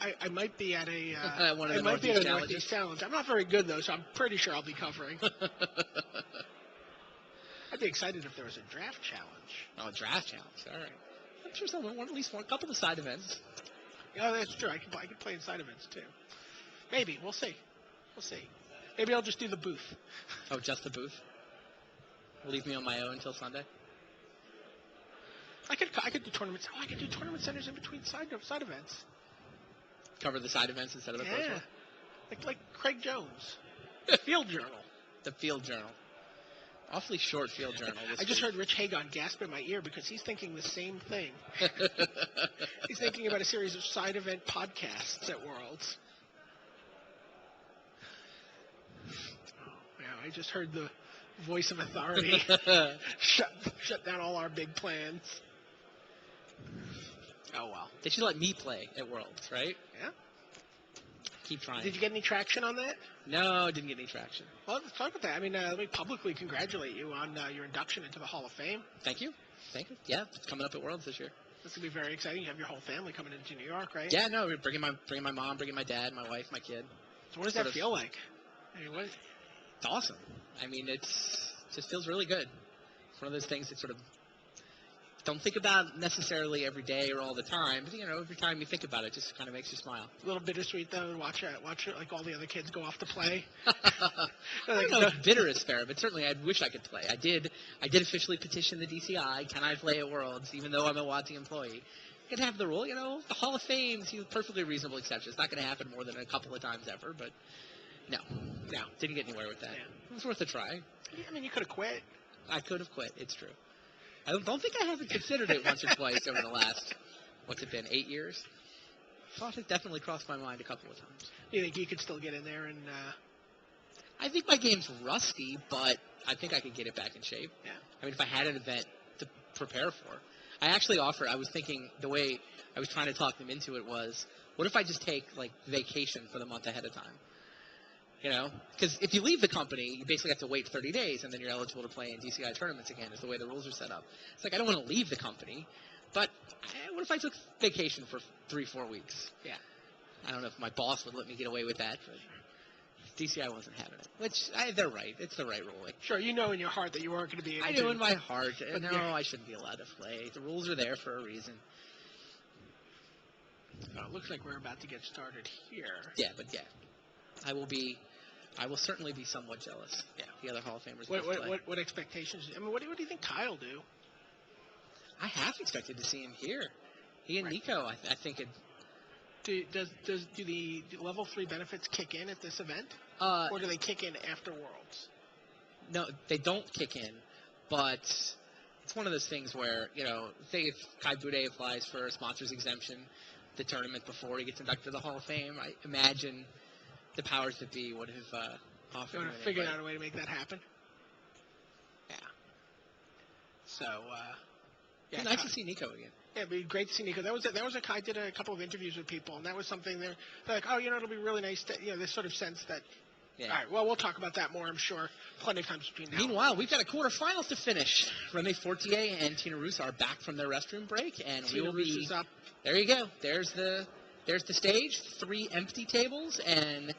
I might be at a one of the Northeast Northeast Challenge. I'm not very good, though, so I'm pretty sure I'll be covering. I'd be excited if there was a draft challenge. Oh, a draft challenge. All right. I'm sure someone at least one couple of side events. Yeah, that's true. I can play in side events, too. Maybe. We'll see. Maybe I'll just do the booth. Oh, just the booth? Leave me on my own until Sunday? I could do tournaments. Oh, I could do tournament centers in between side events. Cover the side events instead of the first one? Like Craig Jones. The Field Journal. The Field Journal. Awfully short Field Journal. I just heard Rich Hagon gasp in my ear because he's thinking the same thing. He's thinking about a series of side event podcasts at Worlds. I just heard the voice of authority shut down all our big plans. Oh, well. They should let me play at Worlds, right? Yeah. Keep trying. Did you get any traction on that? No, didn't get any traction. Well, let's talk about that. I mean, let me publicly congratulate you on your induction into the Hall of Fame. Thank you. Yeah, it's coming up at Worlds this year. This will be very exciting. You have your whole family coming into New York, right? Yeah, no, we're bringing my mom, bringing my dad, my wife, my kid. So what does that feel like? I mean, It's awesome. I mean, it just feels really good. It's one of those things that sort of don't think about necessarily every day or all the time, but every time you think about it, it just kind of makes you smile. A little bittersweet though. Watch it like all the other kids go off to play. I don't know if bitter is fair, but certainly I wish I could play. I did officially petition the DCI. Can I play at Worlds, even though I'm a WotC employee? You can have the rule, the Hall of Fame seems perfectly reasonable exception. It's not going to happen more than a couple of times ever, but no, didn't get anywhere with that. Yeah. It was worth a try. Yeah, I mean, you could have quit. I could have quit. It's true. I don't think I haven't considered it once or twice over the last, 8 years? Thought it definitely crossed my mind a couple of times. You think you could still get in there and? I think my game's rusty, but I think I could get it back in shape. Yeah. I mean, if I had an event to prepare for, I was thinking the way I was trying to talk them into it was, what if I just take vacation for the month ahead of time? Because if you leave the company, you basically have to wait 30 days, and then you're eligible to play in DCI tournaments again, is the way the rules are set up. It's I don't want to leave the company, but what if I took vacation for 3-4 weeks? Yeah. I don't know if my boss would let me get away with that, but DCI wasn't having it. Which, they're right. It's the right ruling. Sure, you know in your heart that you weren't going to be able to. I know in my heart. No, I shouldn't be allowed to play. The rules are there for a reason. Oh, it looks like we're about to get started here. Yeah, but I will certainly be somewhat jealous. Yeah, the other Hall of Famers. What expectations? I mean, what do you think Kyle do? I have expected to see him here. He and Nico, I think it. Do the level 3 benefits kick in at this event, or do they kick in after Worlds? No, they don't kick in, but it's one of those things where say if Kai Bude applies for a sponsors exemption, the tournament before he gets inducted to the Hall of Fame, I imagine the powers that be would have offered. They would have figured out a way to make that happen. Yeah. So, it's nice to see Nico again. Yeah, it'd be great to see Nico. That was I did a couple of interviews with people, and that was something they're like, it'll be really nice to, this sort of sense that. Yeah. All right. Well, we'll talk about that more, I'm sure, plenty of times between now. Meanwhile, we've got a quarterfinals to finish. Remy Fortier and Tina Roos are back from their restroom break, and we will be. Is up. There you go. There's the there's the stage, 3 empty tables, and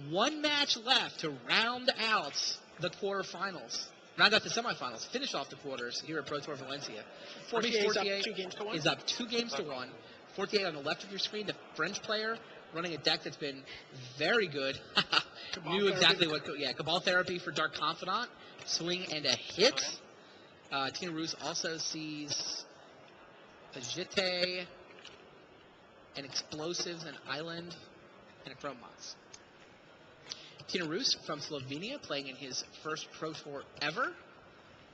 1 match left to round out the quarterfinals. Round out the semifinals, finish off the quarters here at Pro Tour Valencia. 48 is up 2 games to 1. Is up 2 games to 1. 48 on the left of your screen, the French player running a deck that's been very good. Knew exactly what, Cabal Therapy for Dark Confidant, swing and a hit. Tina Roos also sees a Jete, an Explosives, an Island, and a Chrome Mox. Tina Roos from Slovenia, playing in his first Pro Tour ever,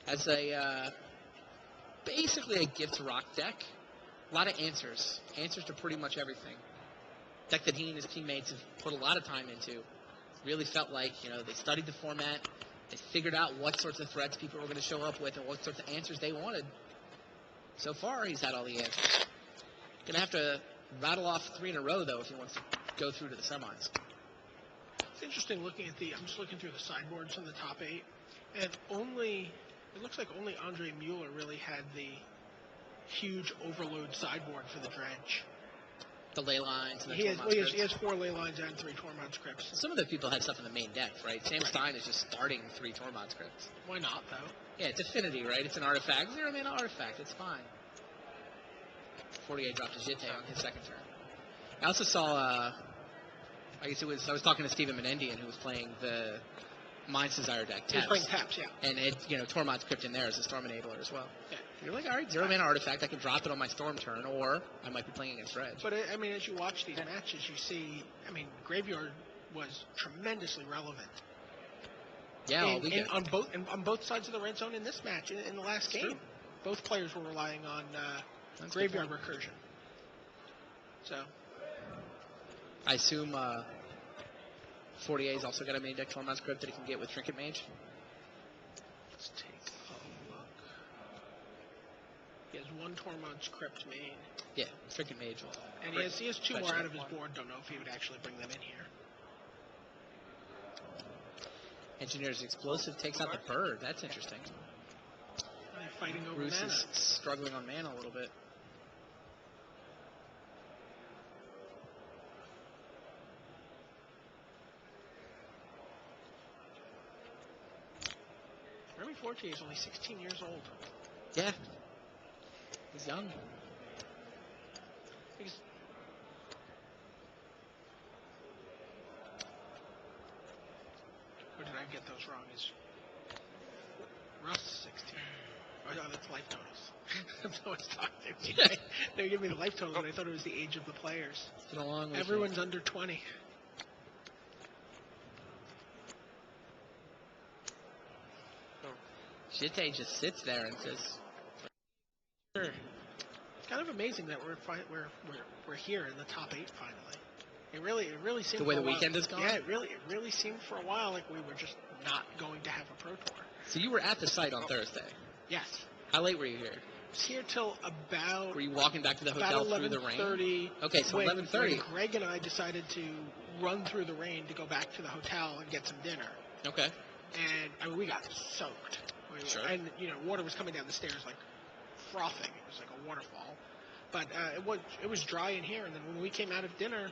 as basically a Gift to Rock deck. A lot of answers to pretty much everything. Deck that he and his teammates have put a lot of time into. Really felt like, they studied the format, they figured out what sorts of threats people were going to show up with and what sorts of answers they wanted. So far, he's had all the answers. Going to have to rattle off 3 in a row, though, if he wants to go through to the semis. It's interesting looking at I'm just looking through the sideboards from the top 8, and it looks like only Andre Mueller really had the huge overload sideboard for the dredge. The ley lines and the he Tormod he has 4 ley lines and 3 Tormod scripts. Some of the people had stuff in the main deck, right? Sam Stein is just starting 3 Tormod scripts. Why not, though? Yeah, it's Affinity, right? It's an artifact. 0-mana artifact. It's fine. 48 dropped a Jete on his second turn. I also saw, I was talking to Stephen Menendian, who was playing the Mind's Desire deck, He was playing Taps, yeah. And Tormod script in there as a Storm Enabler as well. Yeah. You're like, all right, 0-mana artifact, I can drop it on my Storm turn, or I might be playing against Dredge. But, as you watch these matches, you see, Graveyard was tremendously relevant. Yeah, on both sides of the red zone in this match, in the last game. True. Both players were relying on Graveyard recursion. So, I assume 48's also got a main deck Tormod script that he can get with Trinket Mage. Let's take a look. He has 1 Tormod script main. Yeah, Trinket Mage. And he has 2 more out of his board. Don't know if he would actually bring them in here. Engineer's Explosive takes out the bird. That's interesting. They're fighting over Bruce mana. is struggling on mana a little bit. Remy Fortier is only 16 years old. Yeah. He's young. Or did I get those wrong? Is Russ 16? Oh, no, that's life totals. That's what it's talking about. They were giving me the life totals, and I thought it was the age of the players. It's been a long weekend. Everyone's under 20. Jete just sits there and says, Sure. It's kind of amazing that we're here in the top 8 finally. It really seemed the way for the a while, weekend has gone? Yeah, it really seemed for a while like we were just not going to have a Pro Tour. So you were at the site on Thursday. Yes. How late were you here? I was here till about... Were you walking back to the hotel through the rain? 11:30. Okay, so 11:30. When Greg and I decided to run through the rain to go back to the hotel and get some dinner. Okay. And we got soaked. Sure. And water was coming down the stairs like frothing. It was like a waterfall. But it was dry in here. And then when we came out of dinner,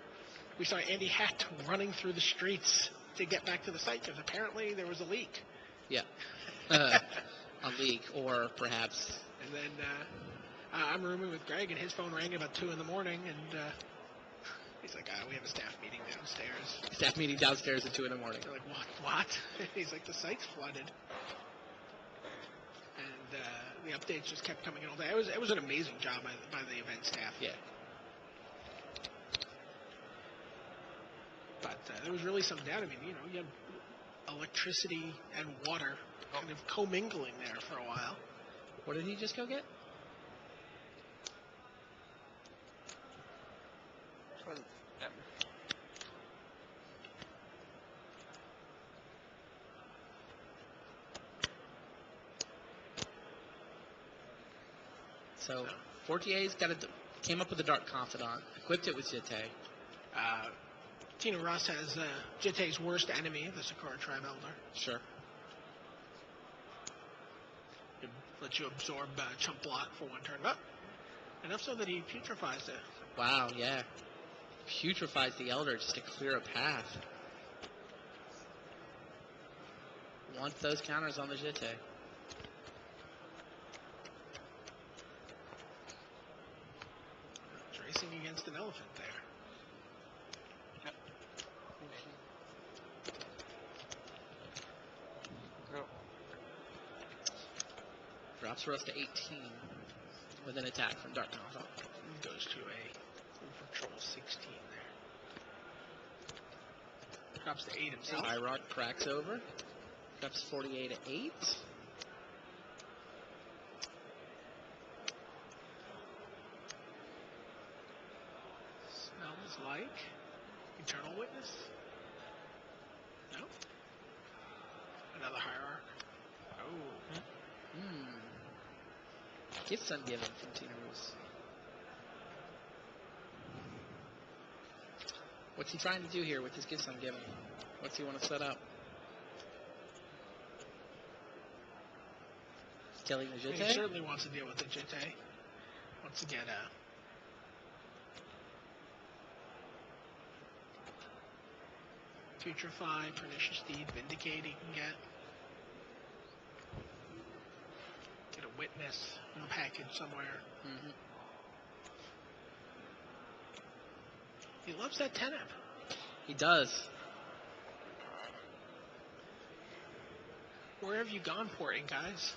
we saw Andy Hatt running through the streets to get back to the site because apparently there was a leak. Yeah. A leak, or perhaps... And then I'm rooming with Greg, and his phone rang about 2 in the morning, and he's like, we have a staff meeting downstairs. Staff meeting downstairs at 2 in the morning. They're like, what? He's like, the site's flooded. And the updates just kept coming in all day. It was an amazing job by the event staff. Yeah. But there was really some doubt. You had electricity and water kind of commingling there for a while. What did he just go get? So, Fortier's came up with the Dark Confidant, equipped it with Jete. Tina Ross has Jete's worst enemy, the Sakura Tribe Elder. Sure. It lets you absorb chump block for 1 turn. But enough so that he putrefies it. Wow, yeah. putrefies the Elder just to clear a path. Wants those counters on the Jitte. Racing against an elephant there. Drops Rust to 18 with an attack from Dark Confidant. Goes to a full patrol 16 there. Drops to 8 himself. Hierarch cracks over. Drops 48 at 8. Smells like Eternal Witness. No. Another Hierarch. Oh. Gifts Ungiven from Tina Roos. What's he trying to do here with his Gifts Ungiven? What's he want to set up? Killing the Jitte? He certainly wants to deal with the Jitte. Wants to get a Putrefy, Pernicious Deed, Vindicate he can get. Get a Witness in a package somewhere. He loves that Teneb. He does. Where have you gone porting, guys?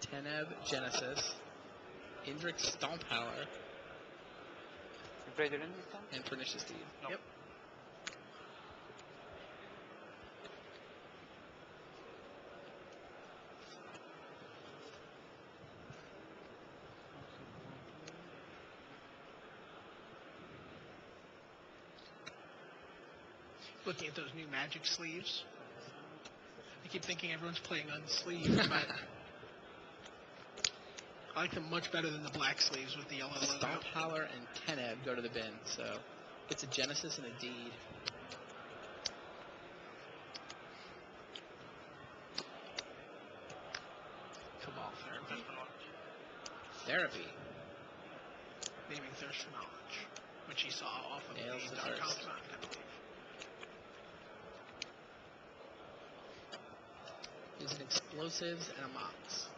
Teneb Genesis. Indrik Stomppower. And Pernicious Deed. Yep. Looking at those new Magic sleeves. I keep thinking everyone's playing unsleeved, but I like them much better than the black sleeves with the yellow logo. Stomppower and Teneb go to the bin, so it's a Genesis and a Deed. Cabal Therapy. Naming Thirst for Knowledge, which he saw off of Nails the the Dark thirst. Confidant, I believe. Using explosives and a Mox.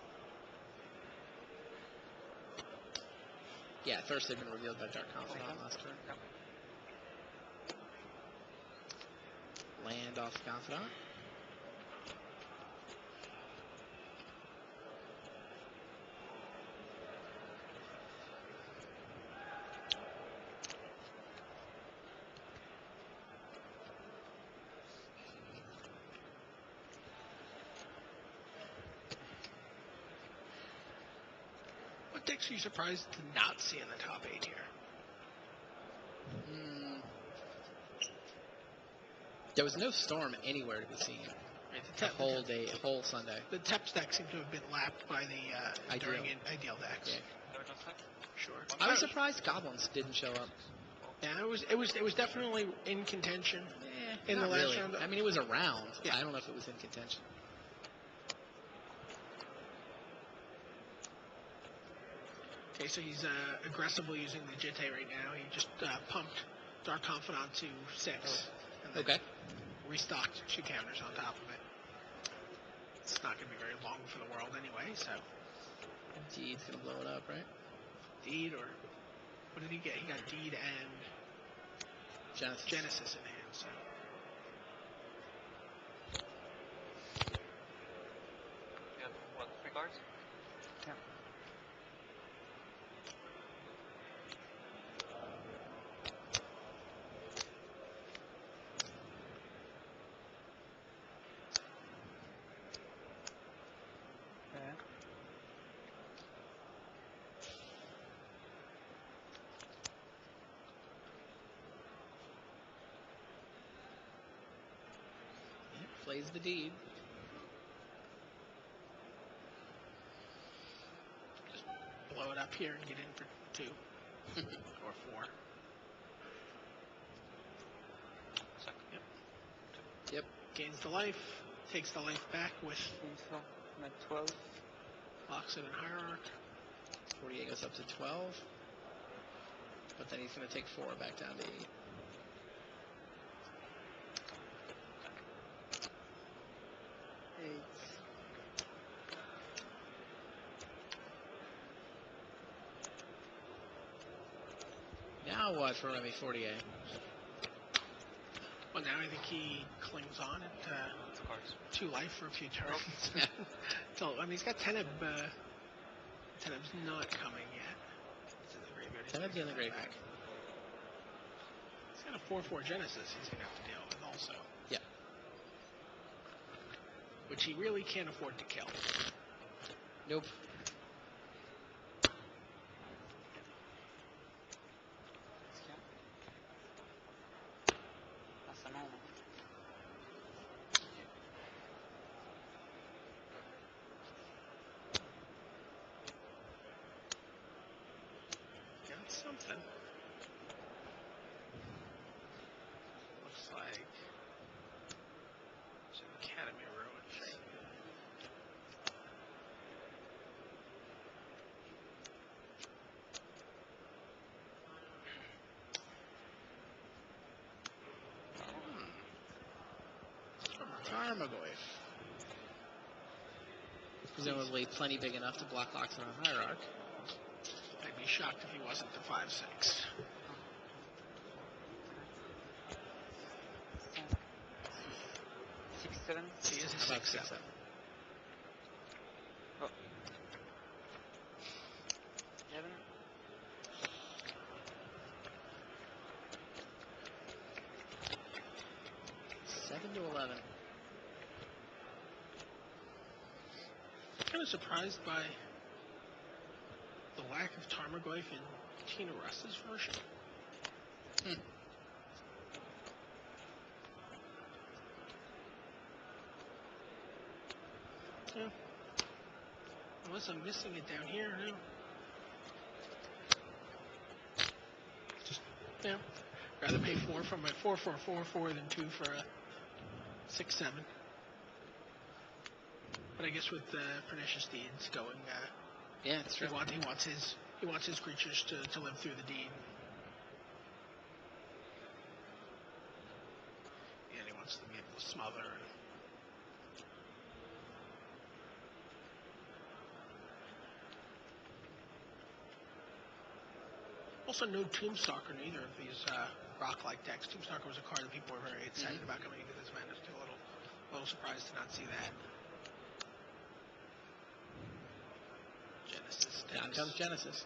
Yeah, Thirst had been revealed by Dark Confidant last turn. Land off Confidant. What decks are you surprised to not see in the top 8 here? There was no Storm anywhere to be seen. The whole day, whole Sunday. The Tep deck seemed to have been lapped by the Ideal. during ideal decks. Yeah. Sure. I was surprised Goblins didn't show up. Yeah, it was definitely in contention in the Not last really. round. I mean, it was around. Yeah. I don't know if it was in contention. Okay, so he's aggressively using the Jitte right now. He just pumped Dark Confidant to 6. And then Okay. restocked 2 counters on top of it. It's not going to be very long for the world anyway, so. Deed's gonna blow it up, right? Deed, or what did he get? He got Deed and Genesis in hand, so. You have, what, 3 cards? Yeah. Plays the Deed. Just blow it up here and get in for 2 or 4. Yep. Yep. Gains the life, takes the life back with So, at 12. locks it in Hierarch. 48 goes up to 12. but then he's going to take 4 back down to 8. Now what for Remy Fortier? Well, now I think he clings on at 2 life for a few turns. So, I mean, he's got Teneb. Teneb's not coming yet. Teneb's in the graveyard. He's got a 4/4 Genesis he's going to have to deal with also. Yeah. Which he really can't afford to kill. Nope. Something. Looks like it's an Academy Ruin. Tarmogoyf. Presumably plenty big enough to block Locks on a Hierarch. I'd be shocked if he wasn't the 5/6. He is a 6/7. Oh. 11. Seven to 11. Kind of surprised by the lack of Tarmogoyf in Tina Russ's version. Yeah. Unless I'm missing it down here, no. Just, yeah. Rather pay 4 for my 4/4/4/4 than 2 for a 6/7. But I guess with Pernicious Deeds going, Yeah, it's true. he wants his creatures to live through the deed. And he wants to be able to smother. Also, no Tombstalker in either of these rock-like decks. Tombstalker was a card that people were very excited about coming into this event. I was still a little surprised to not see that. Genesis. Down comes Genesis.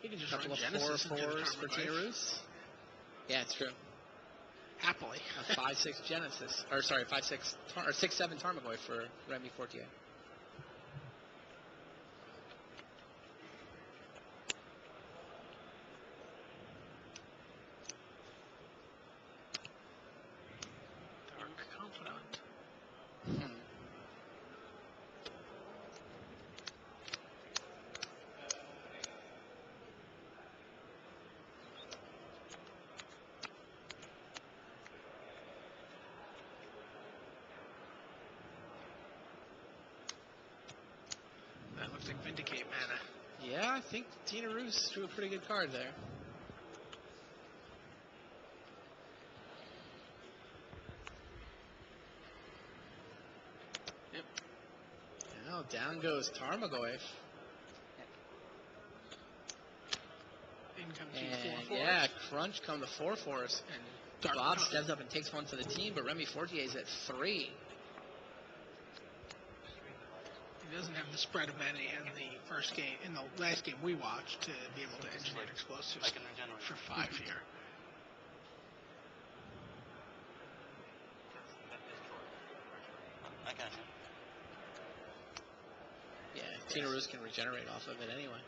He can just Couple run of Genesis 4/4s for Tina Roos. Yeah, it's true. Happily. A 5/6 Genesis, or sorry, 5/6 or 6/7 Tarmogoyf for Remy Fortier. Dark Confidant. That looks like Vindicate mana. Yeah, I think Tina Roos drew a pretty good card there. Yep. Now down goes Tarmogoyf. In comes two And 4/4s. yeah, crunch come the 4/4s. And Dark Bob Confidant. steps up and takes one for the team, but Remy Fortier's at 3. He doesn't have the spread of mana he had in the first game, in the last game we watched, to be able to engineer explosives I can regenerate. for 5 here. I can. Yeah, Tina Roos can regenerate off of it anyway.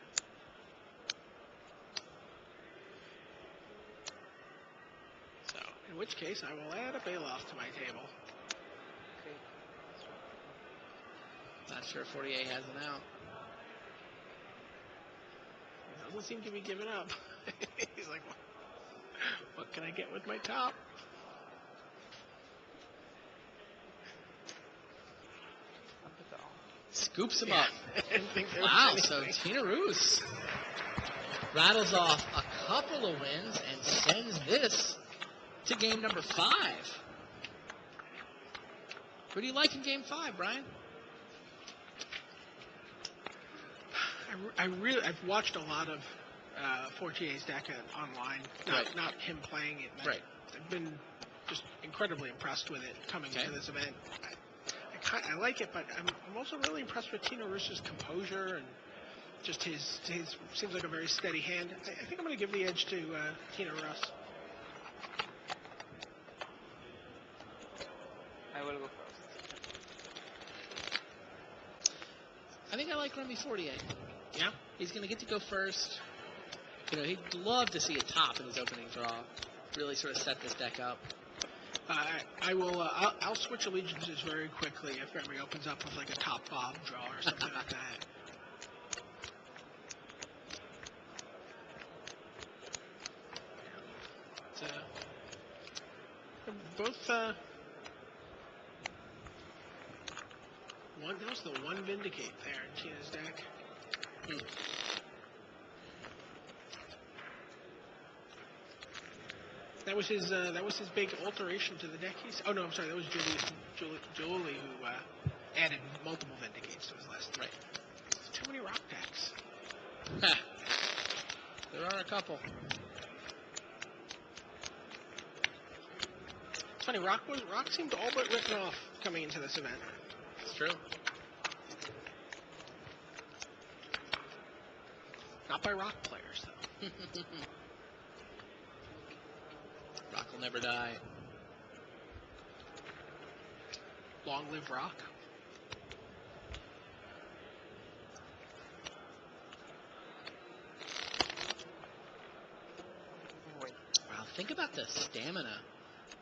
So, in which case, I will add a Bailoff to my table. Okay. Not sure Fortier has it out. He doesn't seem to be giving up. He's like, what can I get with my top? Scoops him Yeah. up. I didn't think there was Wow, so anything. Tina Roos rattles off a couple of wins and sends this to game number 5. Who do you like in game 5, Brian? I've watched a lot of Fortier's deck online, not him playing it. Right. I've been just incredibly impressed with it coming Okay. to this event. I like it, but I'm also really impressed with Tina Roos's composure and just his seems like a very steady hand. I think I'm going to give the edge to Tina Roos. I will go first. I think I like Remy Fortier. Yeah. He's going to get to go first. You know, he'd love to see a top in his opening draw. Really sort of set this deck up. I will. I'll switch allegiances very quickly if Remy opens up with like a top Bob draw or something like that. Both. That was the one Vindicate there in Tina's deck. That was his big alteration to the deck. Oh no, I'm sorry. That was Julie who added multiple Vindicates to his list. Right. Too many rock decks. There are a couple. It's funny. Rock seemed all but written off coming into this event. It's true. Not by rock players though. Rock will never die. Long live rock. Wait. Wow, think about the stamina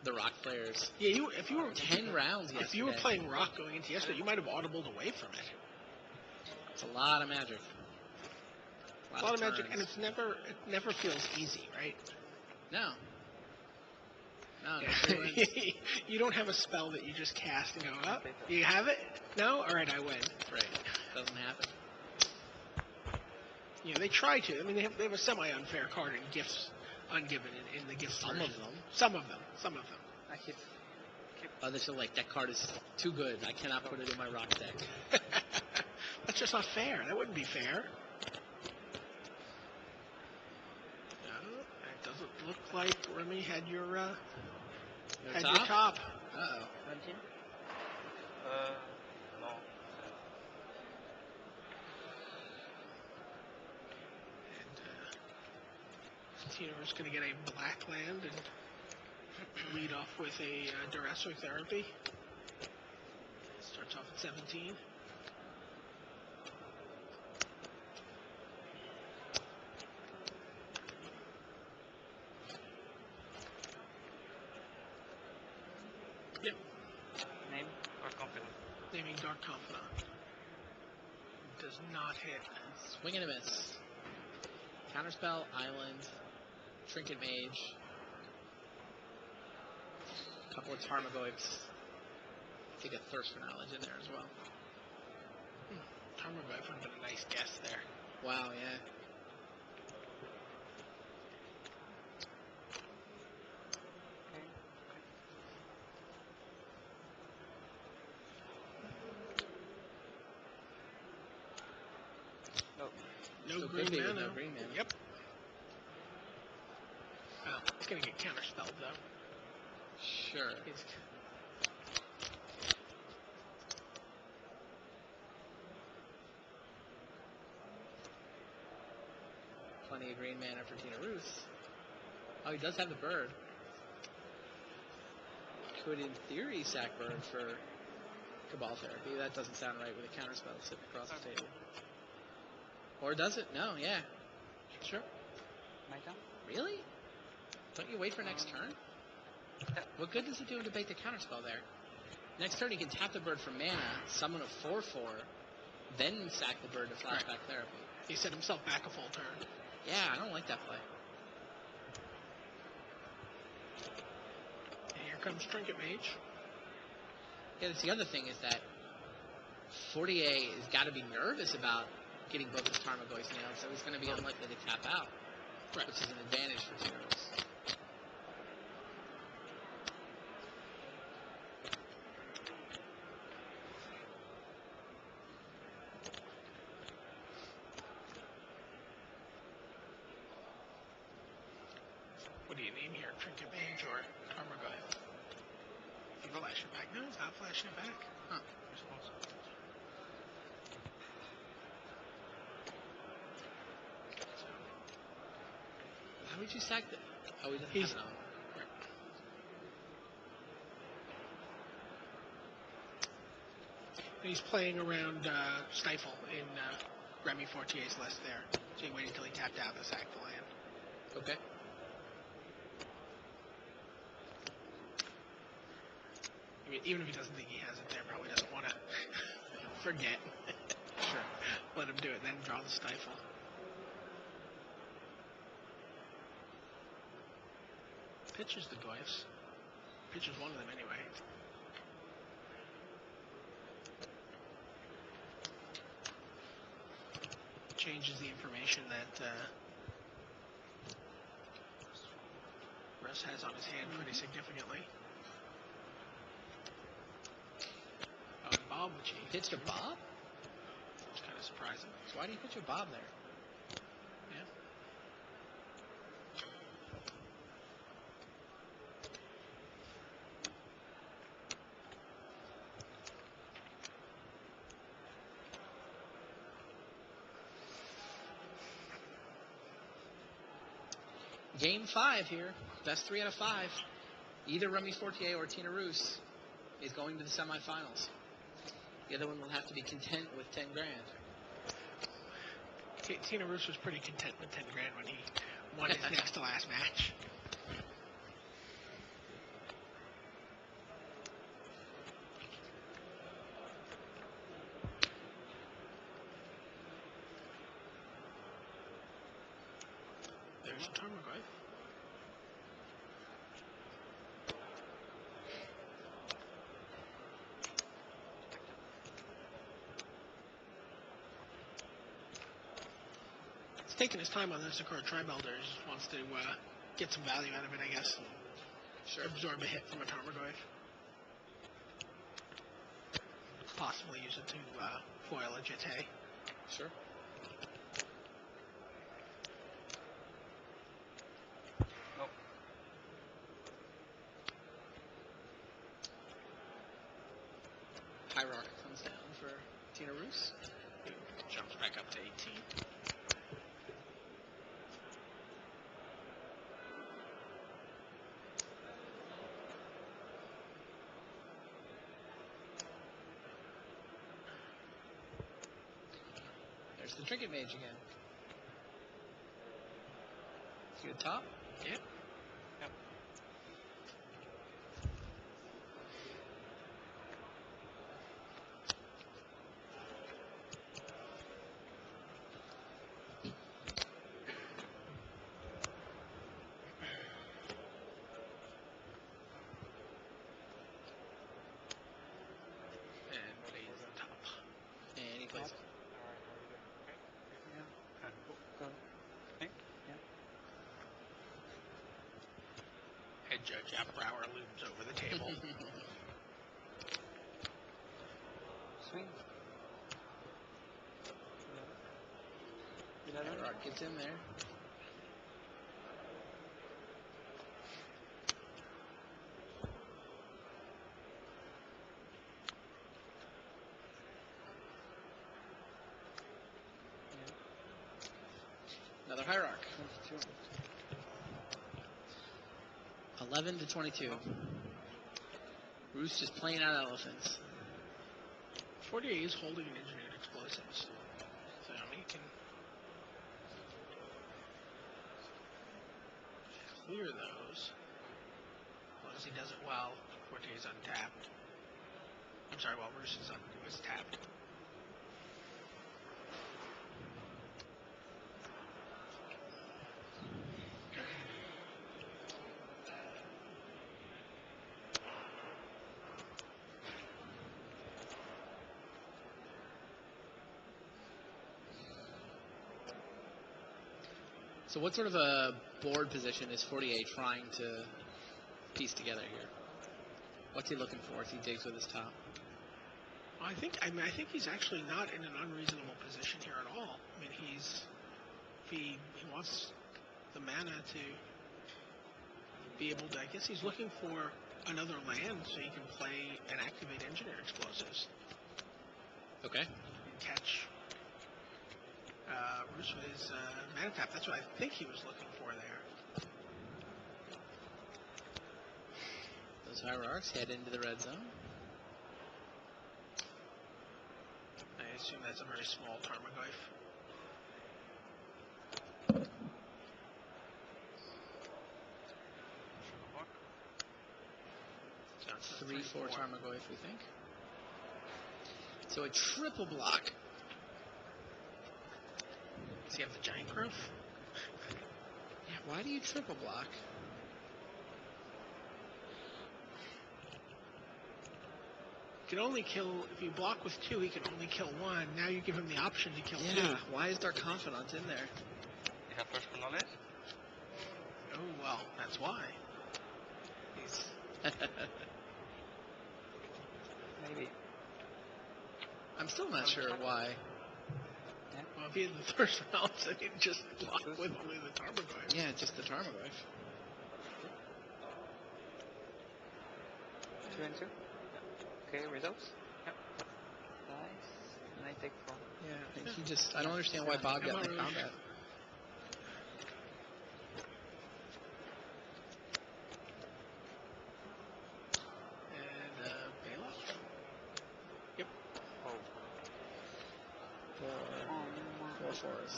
the rock players. Yeah, if you were 10 rounds yesterday. If you were playing rock going into yesterday, you might have audibled away from it. It's a lot of magic. A lot of magic, turns. and it never feels easy, right? No. No, nobody wins. You don't have a spell that you just cast and go, oh, you have it? No? All right, I win. Right. Doesn't happen. You know, they try to. I mean, they have a semi-unfair card in gifts, ungiven in the gift Some version. of them. Some of them. I hit. Others are like, that card is too good. I cannot put it in my rock deck. That's just not fair. That wouldn't be fair. No, it doesn't look like Remy had your top. Uh-oh. 17? No. And Tino's going to get a black land and lead off with a Duressor Therapy. Starts off at 17. Yep, Name? Or confident. naming Dark Confidant. Does not hit. Swing and a miss. Counterspell, Island, Trinket Mage. A couple of Tarmogoyfs. I think a Thirst for Knowledge in there as well. Tarmogoyf would have been a nice guess there. Wow, yeah. Okay. No. No Still green could be with mana. no green mana. Yep. Well, it's going to get counterspelled though. Sure. He's- Plenty of green mana for Tina Roos. Oh, he does have the bird. Could, in theory, sack bird for Cabal Therapy. That doesn't sound right with a counterspell sitting across the table. Or does it? No, yeah. Sure. My turn? Really? Don't you wait for next turn? What good does it do to debate the counterspell there? Next turn, he can tap the bird for mana, summon a 4/4, then sack the bird to flashback therapy. He set himself back a full turn. Yeah, I don't like that play. And here comes Trinket Mage. Yeah, that's the other thing is that Fortier has got to be nervous about getting both his Tarmogoyfs nailed, so he's going to be unlikely to tap out, which is an advantage for Tina Roos. What do you name here? Trinket Mage or Tarmogoyf? You flash it back? No, it's not flashing it back. Huh. You're supposed to. How would you sack that? Oh, he doesn't He's- have it on. He's playing around Stifle in Remy Fortier's list there. So he waited until he tapped out to sack the land. Okay. I mean, even if he doesn't think he has it there, probably doesn't want to forget. Sure. Let him do it, then draw the Stifle. Pitches the Goyfs. Pitches one of them anyway. Changes the information that Russ has on his hand pretty significantly. Oh, and Bob, which he Pitched a Bob? It's kind of surprising. So why do you pitch a Bob there? Yeah. Game 5 here. Best 3 out of 5. Either Remy Fortier or Tina Roos is going to the semifinals. The other one will have to be content with 10 grand. Tina Roos was pretty content with 10 grand when he won his next to last match. There's a Tarmogoyf. He's taking his time on this Sakura Tri-Belder. He just wants to get some value out of it, I guess. Sure. Absorb a hit from a Tarmogoyf. Possibly use it to foil a Jete. Sure. Nope. Hierarch comes down for Tina Roos. Jumps back up to 18. There's the Trinket Mage again. See the top? Yep. Yep. And plays the top. And he plays it. Yeah. Go. Think? Yeah. Head Judge Brower looms over the table. Swing. You know that? Hierarch gets in there. Another Hierarch. 22. 11 to 22. Roos just playing out elephants. Fortier is holding an engineered explosives. So he can clear those. As long as he does it while Fortier's untapped. I'm sorry, while Roos is tapped. So what sort of a board position is 48 trying to piece together here? What's he looking for as he digs with his top? I think he's actually not in an unreasonable position here at all. I mean, if he wants the mana to be able to, I guess he's looking for another land so he can play and activate engineer explosives. Okay. Catch Roos with his mana tap. That's what I think he was looking for there. Those hierarchs head into the red zone. I assume that's a very small Tarmogoyf. So it's a 3/4 Tarmogoyf, we think. So a triple block. Does he have the giant growth? Yeah, why do you triple block? He can only kill, if you block with 2, he can only kill 1. Now you give him the option to kill 2. Yeah, why is Dark Confidant in there? You have first knowledge? Oh, well, that's why. He's Maybe. I'm still not sure why. Well, if he had the first balance, then he'd just block with only the Tarmogoyf. Yeah, just the Tarmogoyf. 2 and 2. Okay, results? Yep. Nice. And I take 4. Yeah, he just, I don't understand why Bob got in combat. And Bailoff. Yep. Oh. Four fours.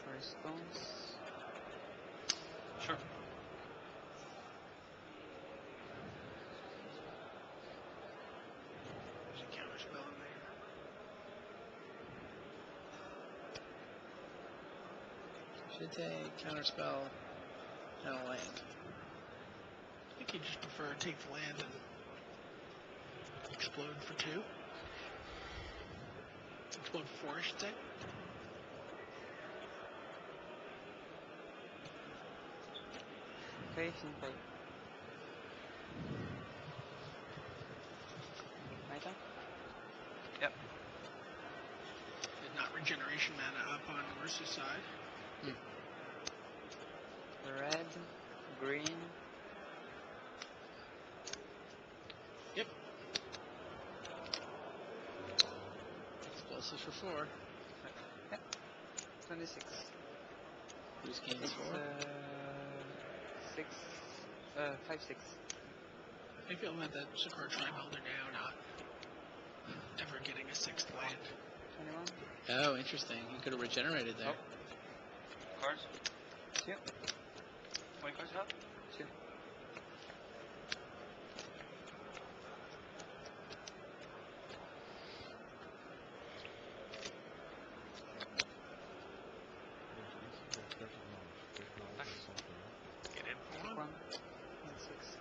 First stones. Sure. There's a counter spell in there. Should take counterspell and a land. I think he'd just prefer to take the land and explode for 2. Explode for 4, I should say. Okay, simple. My turn? Yep. Did not regeneration mana up on Ursa's side. Red, green. Yep. Explosives for 4. Yep. 26. Whose game is It's 4? 5, 6. I feel that the Sakura Tribe Elder now not ever getting a 6th land. 21. Oh, interesting. He could have regenerated there. Cards? 2. How many cards you have? 2. Get in for Take 1. 1. And 6.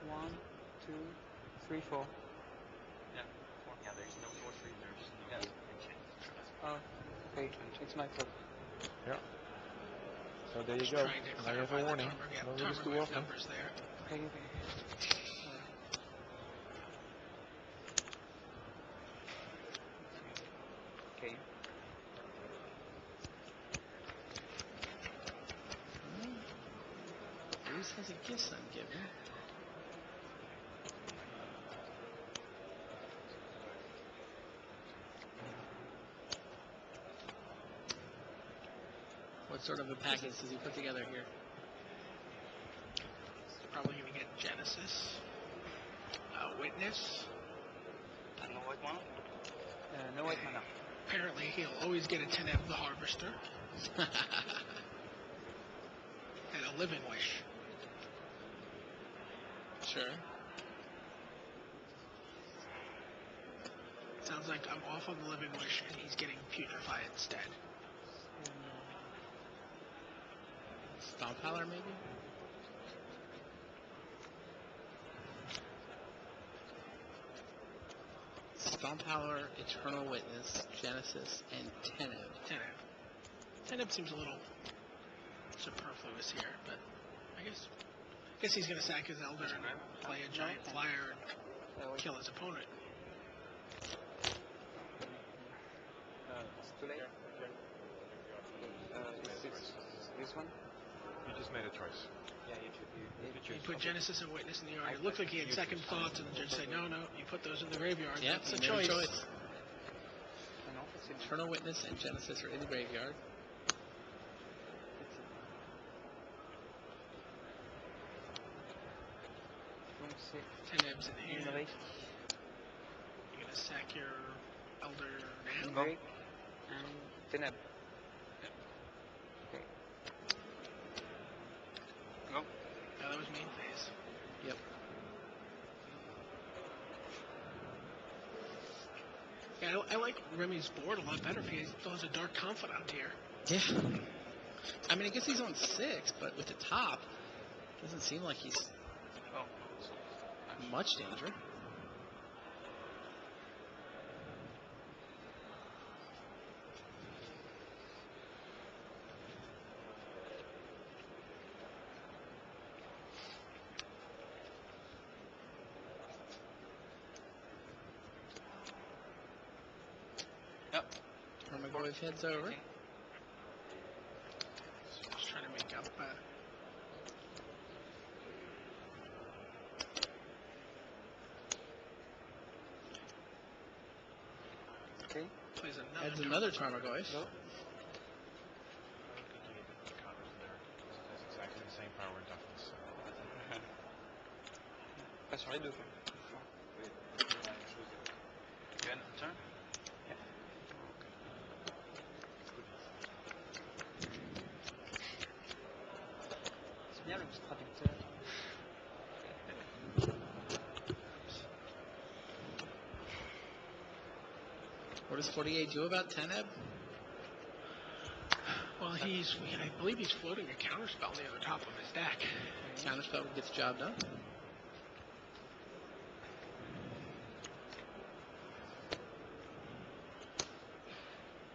1, 2, 3, 4. Yeah, 4. Yeah, there's no sorcery. There's no. Oh, okay. It's my fault. Yeah. So there you Just go. trying to Now you have clarify a the warning. Tarmogoyf Don't use too Tarmogoyf often. numbers there. Okay, okay. Okay. Bruce has a gift I'm giving. What sort of a package does he put together here? Probably going to get Genesis. Witness. And no white mana? No white mana. Apparently, he'll always get a Teneb the Harvester. And a Living Wish. Sure. Sounds like I'm off on the Living Wish, and he's getting Putrefy instead. Stomp Howler, maybe? Stomp Howler, Eternal Witness, Genesis, and Teneb. Teneb seems a little superfluous here, but I guess he's going to sack his Elder and play a giant flyer and kill his opponent. It's too late. This one? You just made a choice. Yeah, He put Genesis and Witness in the yard. It looked like he had second thoughts, and the judge said, no, you put those in the graveyard. Yeah, that's a he made choice. Eternal Witness and Genesis are in the graveyard. Teneb's in hand. You're going to sack your Elder now? Break and Teneb. Okay. Go. Yeah, that was main phase. Yep. Yeah, I like Remy's board a lot better if he throws a Dark Confidant here. Yeah. I mean, I guess he's on 6, but with the top, doesn't seem like he's much danger. Yep. Armagoyf heads over. Okay. Just trying to make up. Okay. Plays Adds another Tarmogoyf. Go. That's exactly the same power and toughness. That's what I do. You end the turn? C'est bien le petit traducteur. What does 48 do about Teneb? Well, I believe he's floating a counterspell near the top of his deck. Counterspell gets the job done.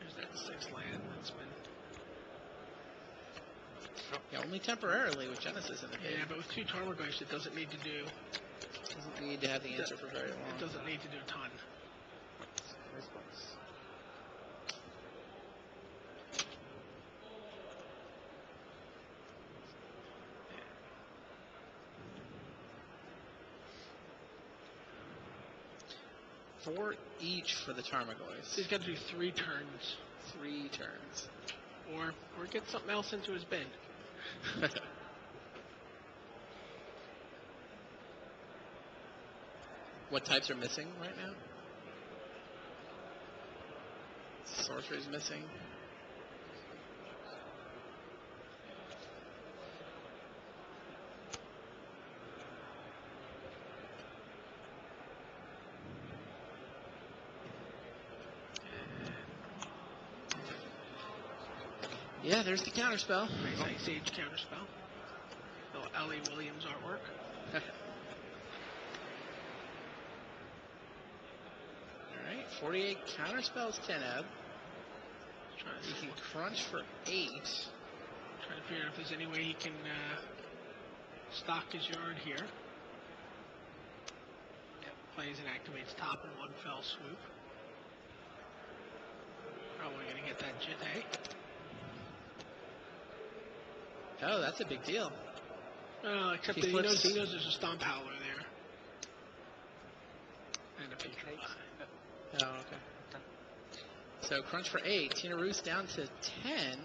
There's that 6 land that's been. Yeah, only temporarily with Genesis in the Yeah, game. but with 2 Tarmogoyfs, it doesn't need to do. Doesn't need to have the answer for very long. It doesn't need to do a ton. Response. Four each for the So Tarmogoyfs. he's got to do 3 turns, 3 turns. or get something else into his bin. What types are missing right now? Sorcerer's missing. Yeah, there's the counterspell. Nice Ice Age counterspell. Little Ellie Williams artwork. Alright, 48 counterspells Teneb. He can crunch for 8. Trying to figure out if there's any way he can stock his yard here. Yep, plays and activates top in one fell swoop. Probably going to get that Jite. Oh, that's a big deal. Except He that flips- he knows there's a Stomp Howler there. And a Petrify. Oh, okay. So crunch for 8. Tina Roos down to 10.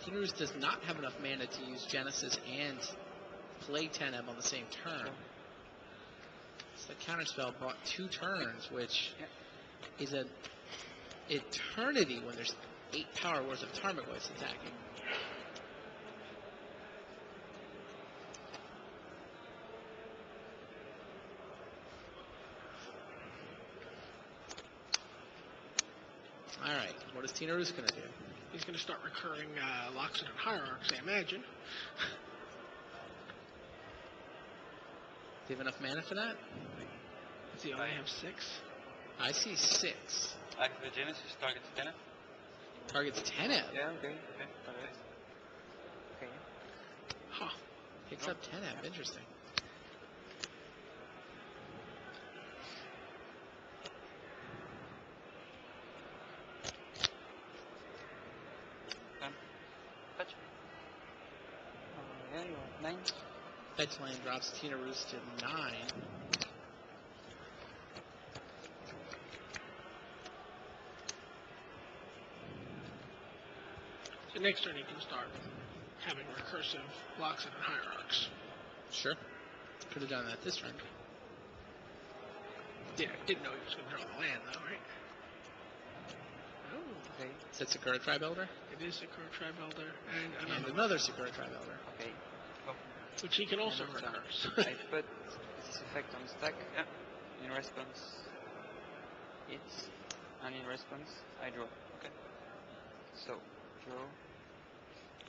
Tina Roos does not have enough mana to use Genesis and play Teneb on the same turn. So the counterspell bought 2 turns, which is an eternity when there's 8 power worth of Tarmogoyfs attacking. All right, what is Tina Roos going to do? He's going to start recurring Loxodon Hierarchs, I imagine. Do you have enough mana for that? Does he only have 6? I see 6. Activate Genesis, targets 10. Targets 10 out. Yeah, okay. Alright. Okay. Huh. Picks up 10 out. Interesting. Fetch. Yeah, you have 9. Fetch land drops Tina Roos to 9. So next turn he can start having recursive Loxodon Hierarchs. Sure. Could have done that this turn. Didn't know he was going to draw the land, though, right? Oh. Okay. Is that Sakura Tribe Elder? It is Sakura Tribe Elder And another Sakura Tribe Elder. Okay. Go. which he can also And recurse. I put this effect on stack. Yeah. In response, it's, and in response, I draw. Okay. So, draw.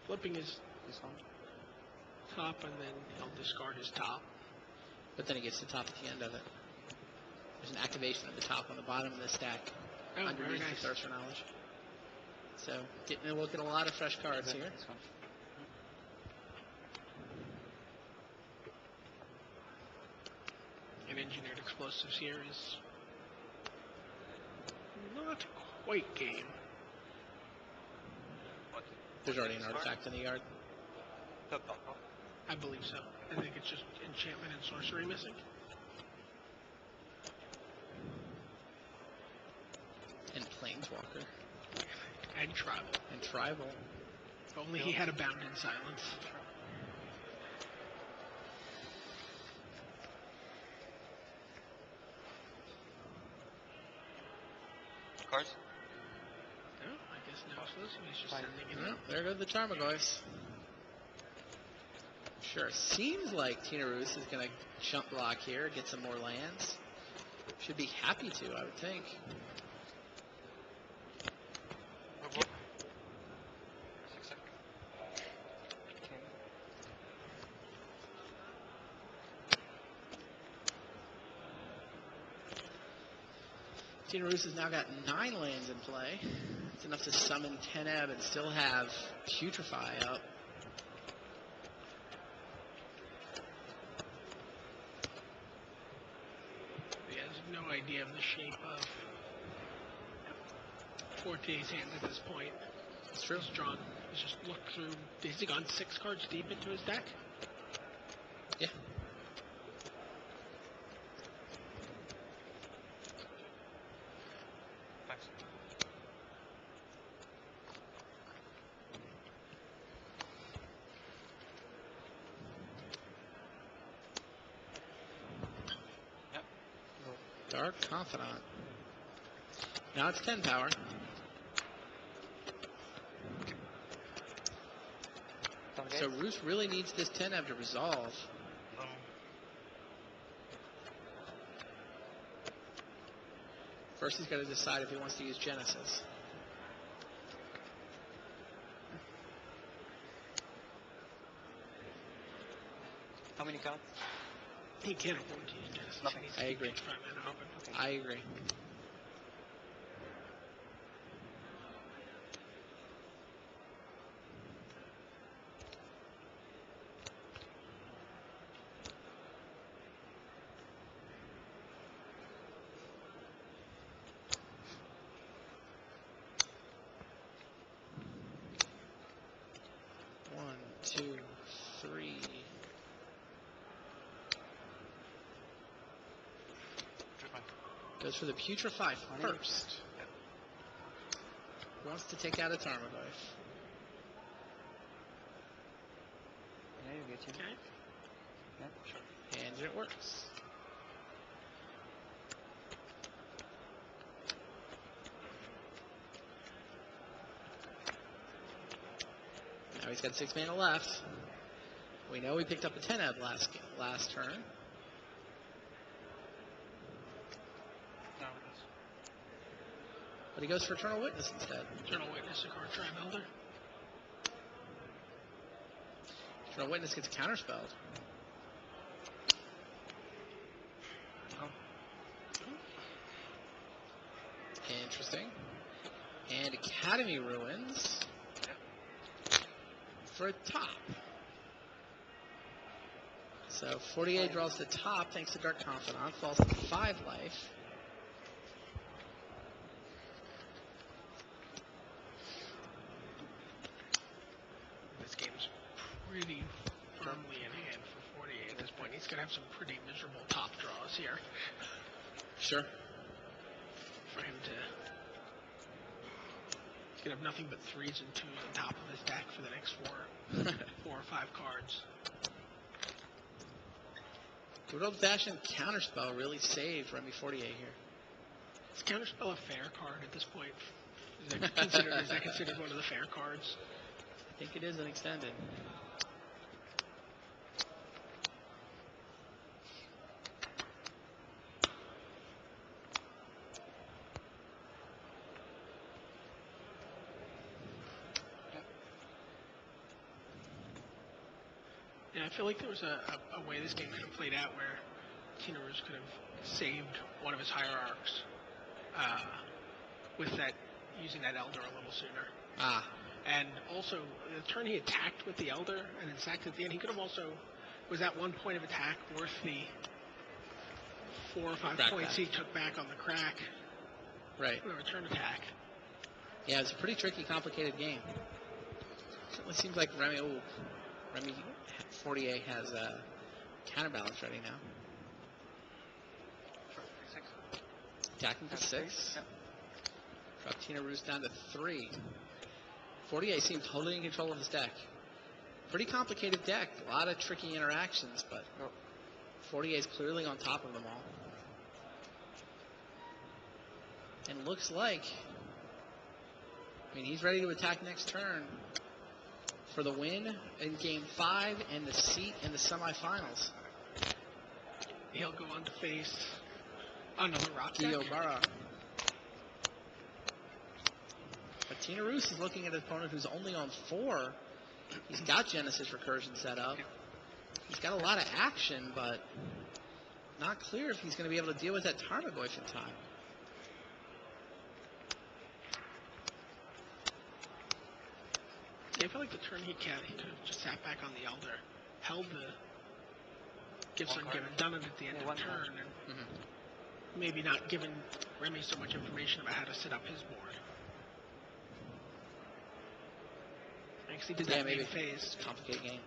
Flipping his This one. top, and then he'll discard his top. But then he gets the top at the end of it. There's an activation at the top on the bottom of the stack. Oh, very underneath nice. the Thirst for Knowledge. So, getting a look at a lot of fresh cards here. This one. And Engineered Explosives here is not quite game. What? There's already an artifact in the yard. Top. I believe so. I think it's just enchantment and sorcery missing. And Planeswalker. And Tribal. And Tribal. If only he had a Bound in Silence. Cards? No, I guess now it's losing. He's just Fine. sending it Well, out. there go the Tarmogoyfs. Sure, seems like Tina Roos is going to jump block here, get some more lands. Should be happy to, I would think. Okay. Tina Roos has now got 9 lands in play. It's enough to summon 10 Ebb and still have Putrefy up. He has no idea of the shape of Forte's hand at this point. It's true. He's drawn. He's just looked through. Has he gone 6 cards deep into his deck? Yeah. Thanks. Yep. Dark Confidant. Now it's 10 power. Target. So Roos really needs this 10 Ebb to resolve. First he's got to decide if he wants to use Genesis. How many cards? He can't afford to use Genesis. Nothing. He needs to I keep agree. his 5 mana open. Okay. I agree. One, two, three. Goes for the Putrefy first. Wants to take out a Tarmogoyf. Yeah, you get him. Okay. Yeah, sure. And it works. Now he's got 6 mana left. We know he picked up a 10 Ebb last turn. No, But he goes for Eternal Witness instead. Eternal Witness, a card trap elder. Eternal Witness gets counterspelled. Interesting. And Academy Ruins for a top. So 48 draws the top thanks to Dark Confidant, falls to 5 life. This game's pretty firmly in hand for 48 at this point. He's going to have some pretty miserable top draws here. Sure. For him to... He's going to have nothing but 3s and 2s on top of his deck for the next 4 or 5 cards. Good old fashioned counterspell really saved Remy 48 here. Is counterspell a fair card at this point? Is that considered one of the fair cards? I think it is an extended. Yeah, I feel like there was a way this game could have played out where Tina Roos could have saved one of his hierarchs with that, using that Elder a little sooner. Ah. And also, the turn he attacked with the Elder and then sacked at the end, he could have also, was that 1 point of attack worth the 4 or 5 points he took back on the crack? Right. The return attack. Yeah, it's a pretty tricky, complicated game. Certainly seems like Remy 48 has a counterbalance ready now. Attacking for 6. Drop Tina Roos down to 3. 48 seems totally in control of his deck. Pretty complicated deck. A lot of tricky interactions, but 48 is clearly on top of them all. And looks like, I mean, he's ready to attack next turn for the win in Game 5 and the seat in the semifinals. He'll go on to face another rock deck. Diobara. But Tina Roos is looking at an opponent who's only on 4. He's got Genesis Recursion set up. He's got a lot of action, but not clear if he's going to be able to deal with that Tarmogoyf in time. Yeah, I feel like the turn he could have just sat back on the Elder, held the gifts ungiven, done it at the end of the turn, and maybe not given Remy so much information about how to set up his board. I guess he did that maybe main phase. Complicated game.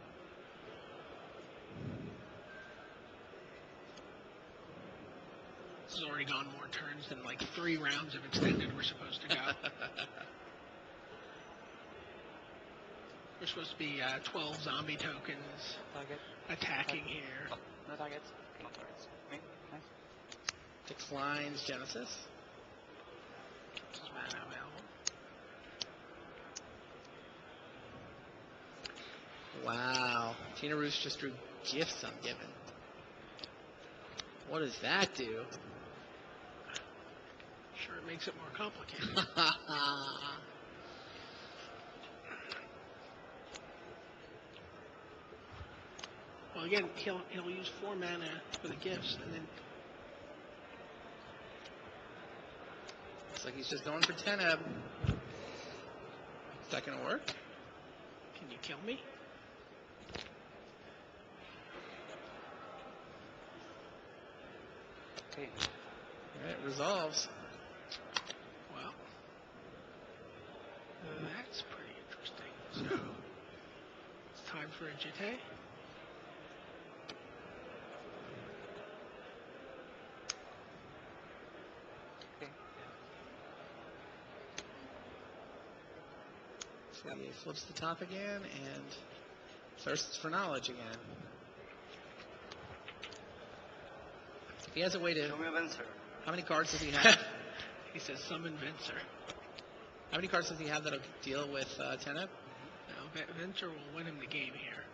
This has already gone more turns than like 3 rounds of extended we're supposed to go. We're supposed to be 12 zombie tokens attacking here. No targets. No targets. Okay, nice. Declines Genesis. Just mana available. Wow. Tina Roos just drew gifts ungiven. What does that do? Sure, it makes it more complicated. Well, again, he'll use 4 mana for the gifts, and then looks like he's just going for 10 Eb. Is that gonna work? Can you kill me? Okay. Alright, resolves. Well, that's pretty interesting. So, it's time for a Jitte. Okay. So he flips the top again and thirsts for knowledge again. He has a way to... Show me a Venser. How many cards does he have? He says summon Venser. How many cards does he have that'll deal with 10 Eb? Now, Venser will win him the game here.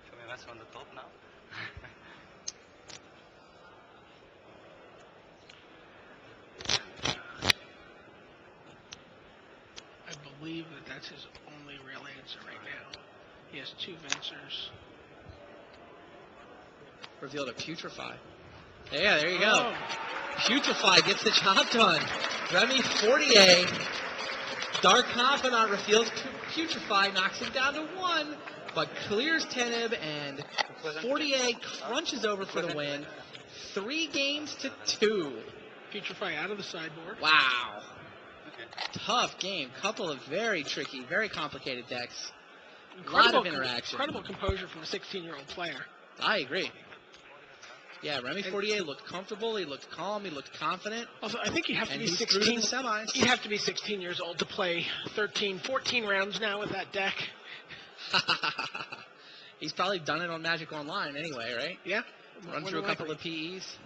Show me a Venser. on the top now. I believe that that's his only real answer right now. He has 2 Vincers. Revealed a Putrefy. Yeah, there you go. Oh. Putrefy gets the job done. Remy Fortier, Dark Confidant reveals Putrefy, knocks him down to 1, but clears Teneb, and Fortier crunches over for the win. 3 games to 2. Putrefy out of the sideboard. Wow. Tough game. Couple of very tricky, very complicated decks. A lot of interaction. Incredible composure from a 16-year-old player. I agree. Yeah, Remy Fortier looked comfortable. He looked calm. He looked confident. Also, I think you have to be he's 16. through to the semis. You have to be 16 years old to play 13, 14 rounds now with that deck. He's probably done it on Magic Online anyway, right? Yeah. Run through a couple of PEs.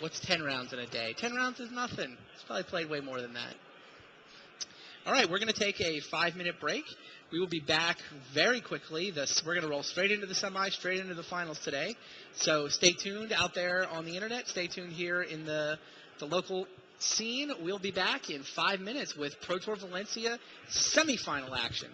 What's 10 rounds in a day? 10 rounds is nothing. He's probably played way more than that. All right, we're going to take a 5-minute break. We will be back very quickly. We're going to roll straight into the semis, straight into the finals today. So stay tuned out there on the internet. Stay tuned here in the local scene. We'll be back in 5 minutes with Pro Tour Valencia semifinal action.